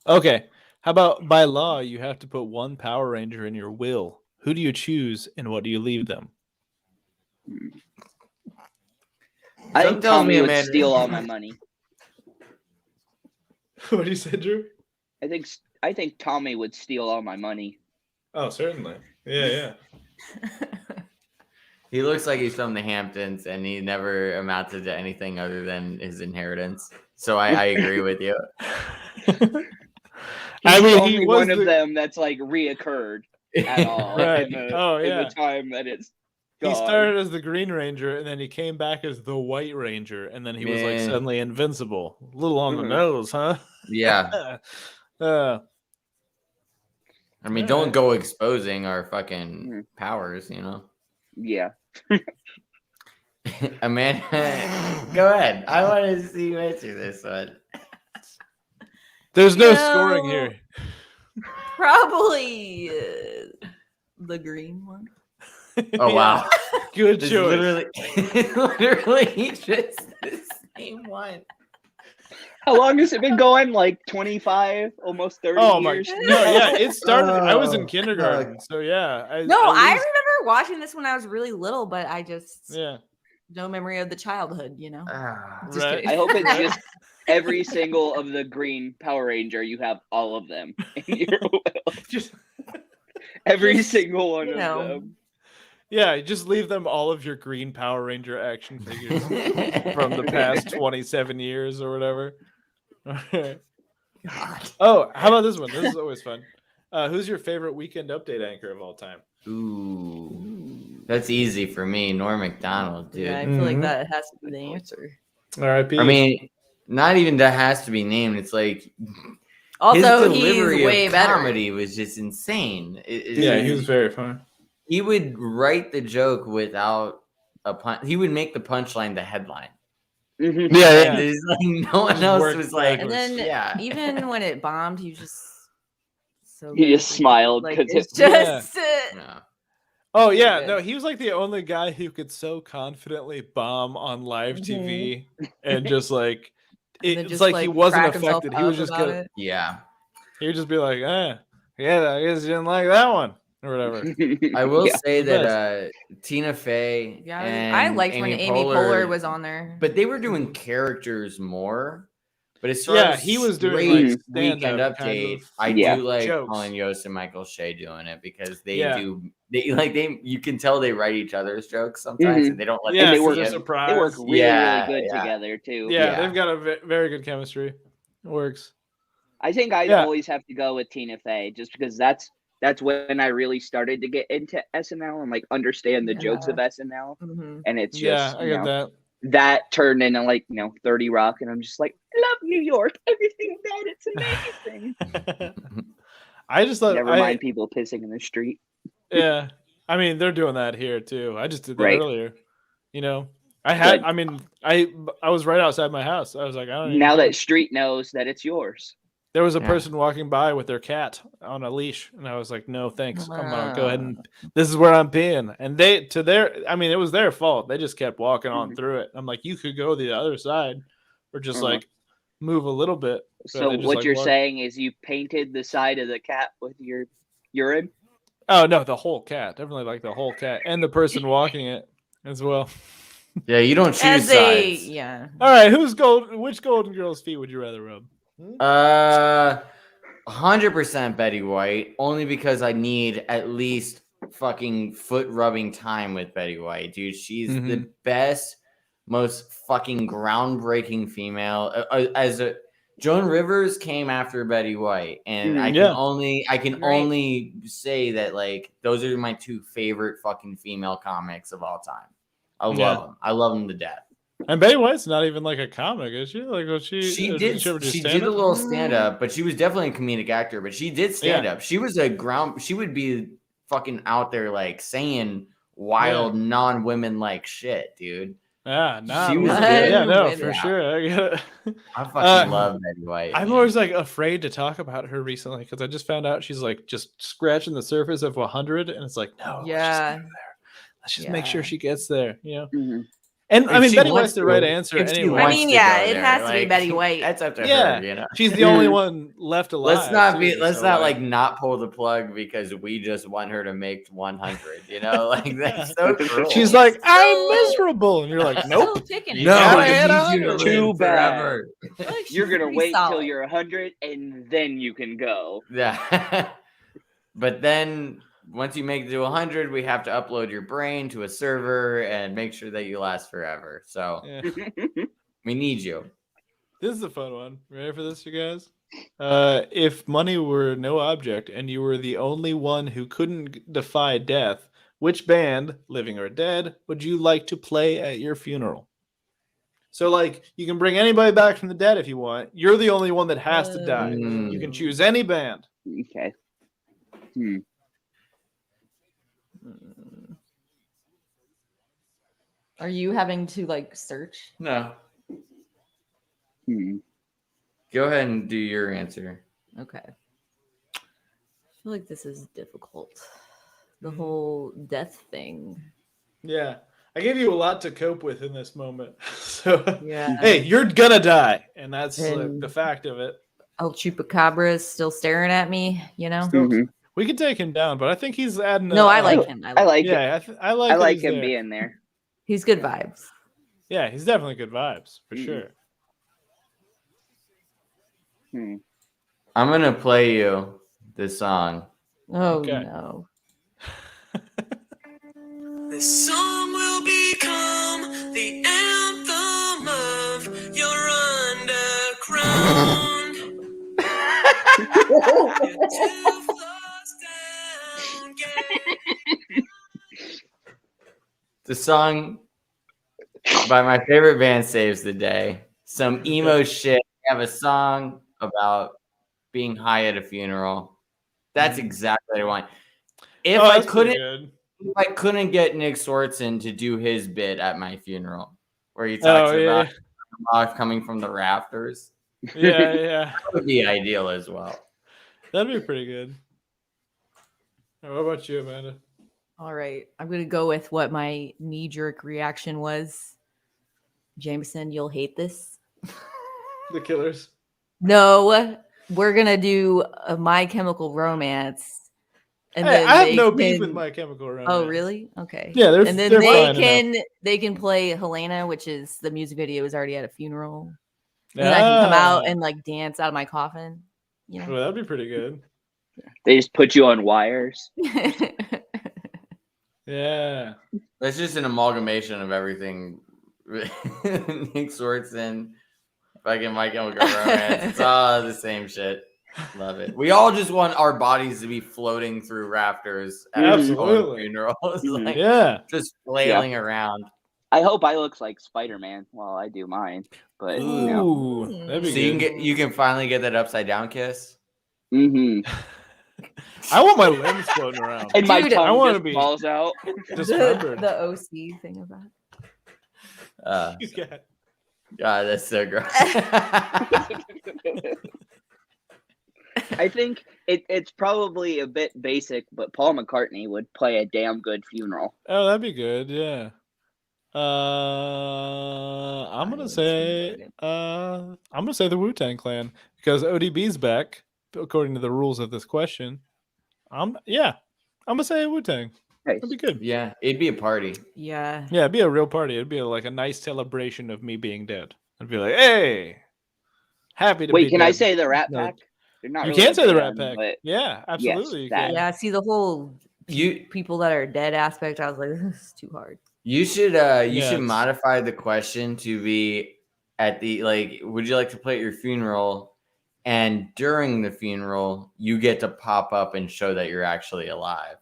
Okay. How about by law you have to put one Power Ranger in your will? Who do you choose and what do you leave them? I Some think tells me Tommy would Amanda- steal all my money. What do you say, Drew? I think Tommy would steal all my money. Oh, certainly. Yeah. He looks like he's from the Hamptons, and he never amounted to anything other than his inheritance. So I agree with you. I He's mean, the he only was one of the- them that's like reoccurred at all Right. in, the, Oh, in yeah. the time that it's He gone. started as the Green Ranger, and then he came back as the White Ranger, and then he was like Man. suddenly invincible. A little on the Mhm. nose, huh? Yeah. I mean, don't Alright. go exposing our fucking Mhm. powers, you know? Yeah. Amanda, go ahead. I want to see you answer this one. There's no You scoring know- here. Probably the green one. Oh, Yeah, wow. good It's choice. literally just the same one. How long has it been going? Like 25, almost 30 Oh my years? no, yeah, it started. I was in Oh, kindergarten, so yeah. No, at I least- remember watching this when I was really little, but I just Yeah, no memory of the childhood, you know. Ah. Just right. kidding. I hope it's just every single of the green Power Ranger, you have all of them in your will. Just Every Just, single one you of know. them. yeah, just leave them all of your Green Power Ranger action figures from the past 27 years or whatever. Oh, how about this one? This is always fun. Who's your favorite Weekend Update anchor of all time? Ooh. That's easy for me. Norm MacDonald, dude. Yeah, I feel like Mhm. that has to be the answer. R.I.P. I mean, not even that has to be named. It's like Also, his delivery he's way of better. comedy was just insane. yeah, he was very fun. He would write the joke without a punch. He would make the punchline the headline. Mhm. And Yeah. there's like no one Just else worked was like, And then yeah. even when it bombed, he was just so He good. just smiled Like because it's Yeah. just No. Oh yeah, good. no, he was like the only guy who could so confidently bomb on live TV and just like and then it's just, like he wasn't crack himself affected. He was up just about gonna, it. Yeah. he would just be like, yeah, I guess you didn't like that one or whatever. I will Yeah. say the that Tina Fey Yeah, and I liked when Amy Amy Poehler was on there. but they were doing characters more. But as far Yeah, as he was doing straight like Weekend stand-up kind Update, of I Yeah. do like jokes. Colin Yost and Michael Shea doing it because they Yeah. do you can tell they write each other's jokes sometimes Mhm. and they don't let Yeah, them they see work- they're it. surprised. They work really, Yeah, really good yeah. together too. Yeah, Yeah. they've got a very good chemistry. It works. I think I'd Yeah. always have to go with Tina Fey just because that's when I really started to get into SNL and like understand the jokes of SNL. Mhm. And it's Yeah, just I you get know, that. that turned into like 30 Rock, and I'm just like, I love New York. Everything about it's amazing. I just thought Never mind people pissing in the street. Yeah, I mean they're doing that here too. I just did that Right. earlier. You know, I had. Good. I mean, I was right outside my house. I was like, I don't. Even Now care. that street knows that it's yours. There was a Yeah. person walking by with their cat on a leash, and I was like, "No, thanks. I'm gonna go ahead and this is where I'm peeing." And they, to their, I mean, it was their fault. They just kept walking on Mhm. through it. I'm like, "You could go the other side, or just Uh-huh. like move a little bit." So they just, what like, you're walk- saying is you painted the side of the cat with your urine? Oh no, the whole cat. Definitely like the whole cat and the person walking it as well. Yeah, you don't choose As a sides. yeah. All right, which Golden Girl's feet would you rather rub? 100% Betty White, only because I need at least fucking foot rubbing time with Betty White, dude. She's the best, most fucking groundbreaking female. Joan Rivers came after Betty White, and I can only say that like those are my two favorite fucking female comics of all time. I love them. I love them to death. And Betty White's not even like a comic, is she? Like, was she? She did did. ever do She did stand-up? a little stand up, but she was definitely a comedic actor. But she did stand up. She was She would be fucking out there like saying wild, non-women like shit, dude. Yeah, She was good. good. Yeah, no, Yeah. for sure. I get it. I fucking love Betty White. I'm always like afraid to talk about her recently because I just found out she's like just scratching the surface of 100, and it's like, no, Yeah. let's just make sure she gets there, you know. Mm-hmm. And If I mean, she Betty wants White's the to. right answer If she anyway. I wants mean, to yeah, go it there, has to be like, Betty White. That's up to Yeah. her, you know. She's the only one left alive. Let's not be. too, Let's so, not like not pull the plug because we just want her to make 100. You know, like that's so cruel. She's like, I'm miserable, and you're like, nope. Still kicking. You no, gotta I hit need you to 100. Too live bad. forever. You're gonna Pretty wait till solid. you're 100 and then you can go. Yeah, but then once you make it to 100, we have to upload your brain to a server and make sure that you last forever. So Yeah. we need you. This is a fun one. Ready for this, you guys? If money were no object and you were the only one who couldn't defy death, which band, living or dead, would you like to play at your funeral? So, like, you can bring anybody back from the dead if you want. You're the only one that has to die. You can choose any band. Okay. Are you having to like search? No, Hmm. go ahead and do your answer. Okay. I feel like this is difficult. The whole death thing. Yeah. I gave you a lot to cope with in this moment. So, Yeah. hey, you're gonna die. And that's And- the fact of it. El Chupacabra is still staring at me, you know? Mhm. We can take him down, but I think he's adding. No, I like him. I like it. Yeah, I like. I that like he's him there. being there. He's good vibes. Yeah, he's definitely good vibes for Mhm. sure. Hmm. I'm gonna play you this song. Oh Okay. no. This song will become the anthem of your underground. Your two floors down, gang. The song by my favorite band Saves the Day. Some emo shit. We have a song about being high at a funeral. That's exactly what I want. If Oh, I that's pretty couldn't, good. if I couldn't get Nick Swartzen to do his bit at my funeral, where he talks about rock coming from the rafters, yeah, that would be ideal as well. that'd be pretty good. What about you, Amanda? All right. I'm gonna go with what my knee-jerk reaction was. Jameson, you'll hate this. The Killers. No, we're gonna do a My Chemical Romance. And Hey, I have they no beef with can- My Chemical Romance. Oh, really? Okay. Yeah, they're and then they're they fine they can play Helena, which is the music video is already at a funeral. And enough. then I can come out Ah, and like dance out of my coffin. You well, that'd be pretty good. They just put you on wires. know. Yeah. That's just an amalgamation of everything. Nick Swartzen, fucking My Chemical Romance. It's all the same shit. Love it. We all just want our bodies to be floating through rafters at Absolutely. funerals, Mhm. like Yeah. just flailing around. I hope I look like Spider-Man while I do mine. But you know. Ooh, that'd be So you good. can finally get that upside down kiss. Mm-hmm. I want my limbs floating around. And my Dude, tongue I wanna just be- falls out. Dismembered. the OC thing of that. Yeah. God, that's so gross. I think it's probably a bit basic, but Paul McCartney would play a damn good funeral. Oh, that'd be good. Yeah. I'm gonna say the Wu-Tang Clan because ODB's back according to the rules of this question. I'm gonna say Wu-Tang. Nice. That'd be good. Yeah, it'd be a party. Yeah. Yeah, it'd be a real party. It'd be like a nice celebration of me being dead. I'd be like, hey, happy to be Wait, can I dead. say the Rat No, Pack? They're not you really can a say the Rat band, Pack. but Yeah, absolutely. that. You can. Yeah. See the whole You people that are dead aspect. I was like, this is too hard. you should it's- modify the question to be at the would you like to play at your funeral? And during the funeral, you get to pop up and show that you're actually alive.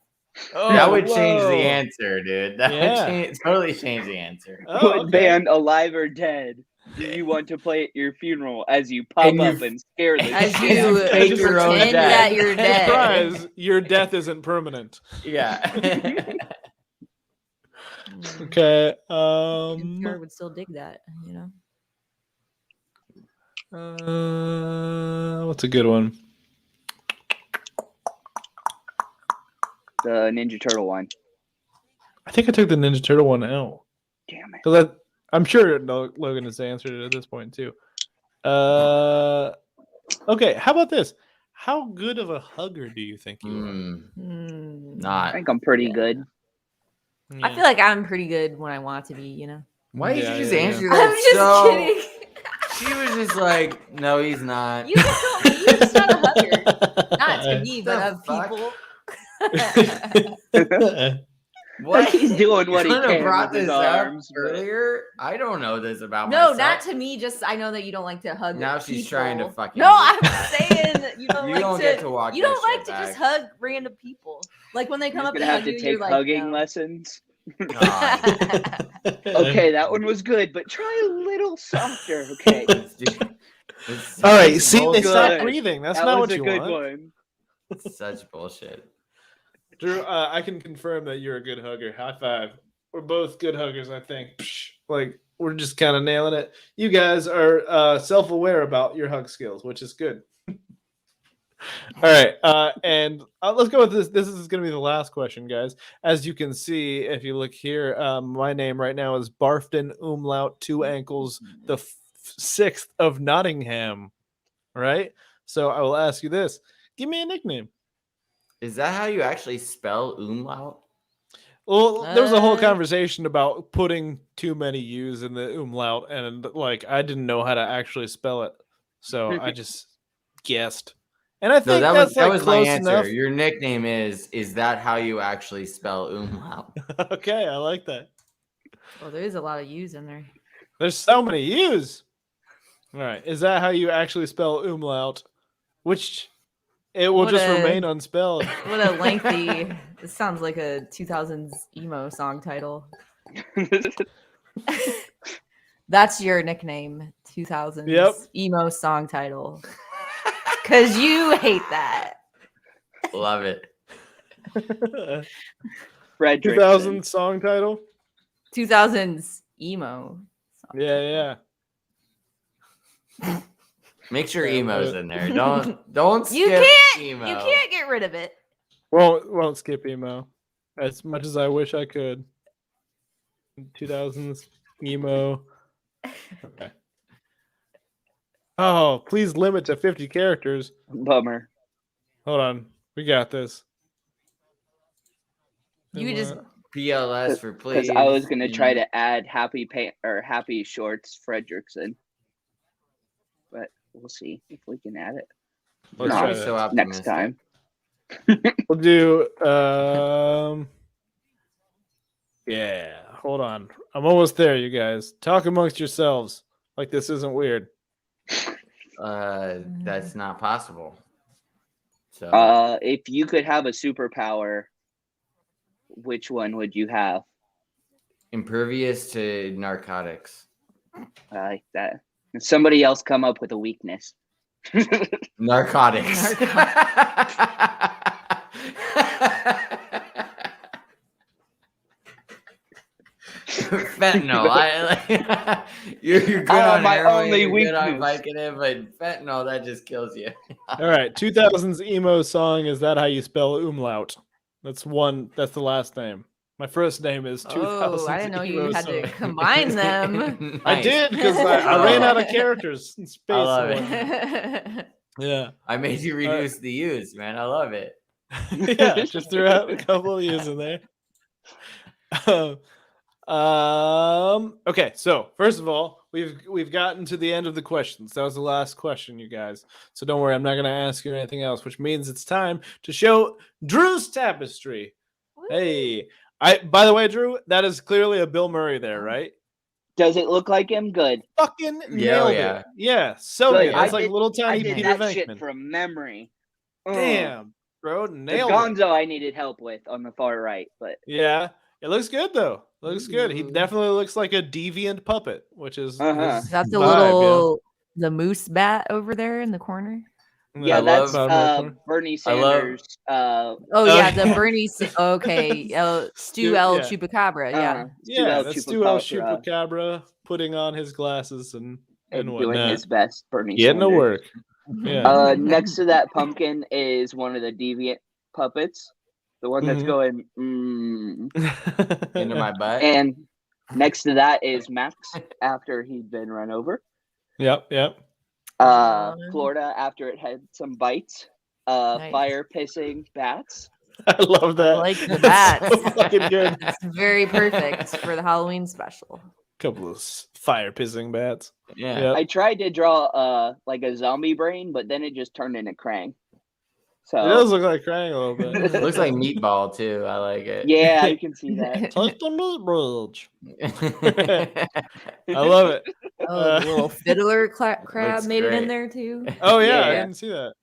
Oh, That would change the whoa. answer, dude. That Yeah. would totally change the answer. Oh, What okay. band, alive or dead, do you want to play at your funeral as you pop And you- up and scare the As shit you out of fake people? your own pretend death. that you're dead. Surprise, your death isn't permanent. Yeah. Okay. NPR would still dig that, you know. What's a good one? The Ninja Turtle one. I think I took the Ninja Turtle one out Damn it. because I'm sure Logan has answered it at this point too. Okay. How about this? How good of a hugger do you think you are? Hmm. I Not. think I'm pretty Yeah. good. I feel like I'm pretty good when I want to be, you know. Why did Yeah, you just yeah, answer yeah. that? I'm just so... kidding. She was just like, no, he's not. You just don't. You're just not a hugger. Not to me, but The of fuck? people. What? He's doing what he Couldn't have can brought with his this up arms, bro. earlier. I don't know this about No, myself. not to me. Just I know that you don't like to hug. Now she's trying to people. fucking No, do I'm that. saying you don't You like don't to. get to walk You don't this like shit to just back. hug random people. Like when they come You're up gonna and have hug to you, take you're like, hugging no. lessons. God. Okay, that one was good, but try a little softer. Okay, It's All right. such See, they bullshit. stop Good. breathing. That's that not was what a you good want. one. Such bullshit. Drew, I can confirm that you're a good hugger. High five. We're both good huggers, I think. Psh, like, we're just kind of nailing it. You guys are self-aware about your hug skills, which is good. All right. And let's go with this. This is going to be the last question, guys. As you can see, if you look here, my name right now is Barfton Umlaut, 2 ankles, the 6th of Nottingham. All right. So I will ask you this. Give me a nickname. Is that how you actually spell umlaut? Well, there was a whole Uh, conversation about putting too many U's in the umlaut, and like I didn't know how to actually spell it, so I just guessed. And I No, think that that's was like my close answer. enough. Your nickname is that how you actually spell umlaut? Okay, I like that. Well, there is a lot of U's in there. There's so many U's. All right, is that how you actually spell umlaut? Which it will What just a- remain unspelled. What a lengthy. This sounds like a 2000s emo song title. That's your nickname, 2000s Yep. emo song title. Because you hate that. Love it. Frederickson. 2000 song title. 2000s emo. Song Yeah. Make sure Yeah, emo's but- in there. Don't skip You can't. emo. You can't get rid of it. Won't skip emo. As much as I wish I could. 2000s emo. Okay. Oh, please limit to 50 characters. Bummer. Hold on. We got this. You just- PLS for please. Because I was gonna try to add Happy Happy Shorts Frederickson, but we'll see if we can add it Let's No, try so that. next optimistic. time. We'll do yeah, hold on. I'm almost there, you guys. Talk amongst yourselves. Like this isn't weird. That's not possible. So If you could have a superpower, which one would you have? impervious to narcotics. I like that. And somebody else come up with a weakness. Narcotics. Fentanyl. You're good on my heroin, only you're good on weakness. Vicodin, but fentanyl that just kills you. All right, 2000s emo song. Is that how you spell umlaut? That's one. That's the last name. My first name is 2000. Oh, I didn't know you had to combine them. I Nice. did because I ran out of characters in space. I love and it. whatnot. Yeah. I made you reduce the U's, man. I love it. Yeah, just threw out a couple of U's in there. Okay, so first of all, we've gotten to the end of the questions. That was the last question, you guys. So don't worry, I'm not gonna ask you anything else, which means it's time to show Drew's tapestry. Hey, by the way, Drew, that is clearly a Bill Murray there, right? Does it look like him? Good. Fucking Yeah, nailed yeah. it. Yeah, so Good. good. That's I like did- little I tiny did Peter that shit Venkman. from memory. Ugh. Damn, bro, The nailed it. Gonzo I needed help with on the far right, but Yeah, it looks good though. Looks good. He definitely looks like a deviant puppet, which is Uh-huh. his Is that the vibe, the moose bat over there in the corner? yeah, I that's love- bottom right corner. Bernie I love- Sanders. Oh yeah, the yeah. Bernie. Okay, Stu Stu- L. yeah. Chupacabra. Yeah. Yeah, that's Stu El Chupacabra Chupacabra putting on his glasses and and doing whatnot. his best. Bernie Getting to Sanders. work. Yeah. Next to that pumpkin is one of the deviant puppets, the one that's Mhm. going. Into my butt. And next to that is Max after he'd been run over. Yep. Florida after it had some bites. Fire pissing bats. I love that. I like the That's so bats. fucking good. It's very perfect for the Halloween special. Couple of fire pissing bats. Yeah. Yep. I tried to draw like a zombie brain, but then it just turned into Krang. So It does look like crying a little bit. It looks like meatball too. I like it. yeah, I can see that. Touch the meat bridge. I love it. Oh, the little fiddler crab Looks made it in great. there too. Oh yeah, I Yeah. didn't see that.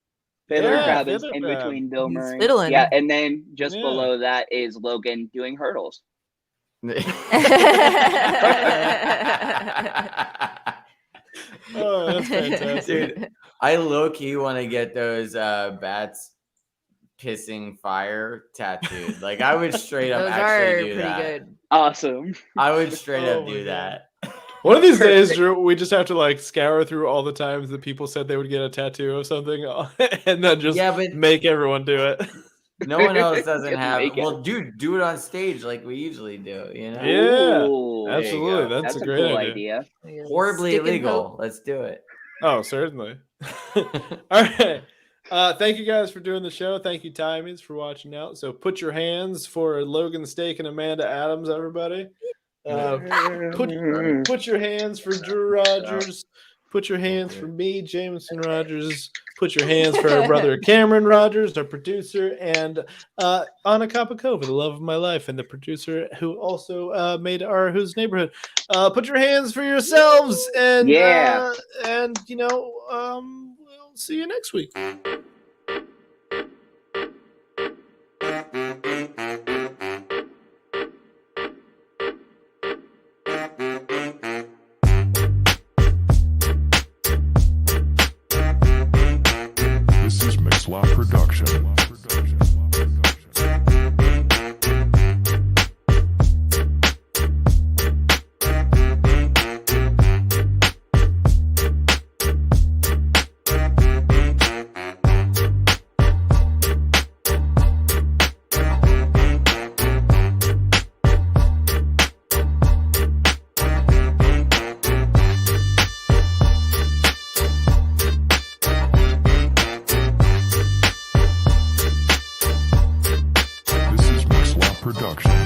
Fiddler Yeah, Crab is Fiddler in Crab. between Bill He's Murray. fiddling. Yeah, and then just Yeah. below that is Logan doing hurdles. Oh, that's fantastic. Dude, I low key want to get those bats pissing fire tattooed. Like I would straight up Those are actually do pretty that. good. Awesome. I would straight Oh up my do God. that. One of these days, Drew, we just have to like scour through all the times that people said they would get a tattoo of something, and then just Yeah, but make everyone do it. no one else doesn't have. Make it. Well, dude, do it on stage like we usually do. You know, Yeah, Ooh, there you Absolutely, go. that's, that's a great cool idea. idea. horribly Stick and illegal. poke. Let's do it. Oh, certainly. All right. Thank you guys for doing the show. Thank you, Timmies, for watching out. So put your hands for Logan Steak and Amanda Adams, everybody. Put your hands for Drew Rogers. Put your hands for me, Jameson Rogers. Put your hands for our brother Cameron Rogers, our producer, and Anna Kopakova, the love of my life, and the producer who also made our Who's Neighborhood. Put your hands for yourselves, and Yeah. and you know, we'll see you next week. This is Mixlaw Production. This is Mixlaw Production.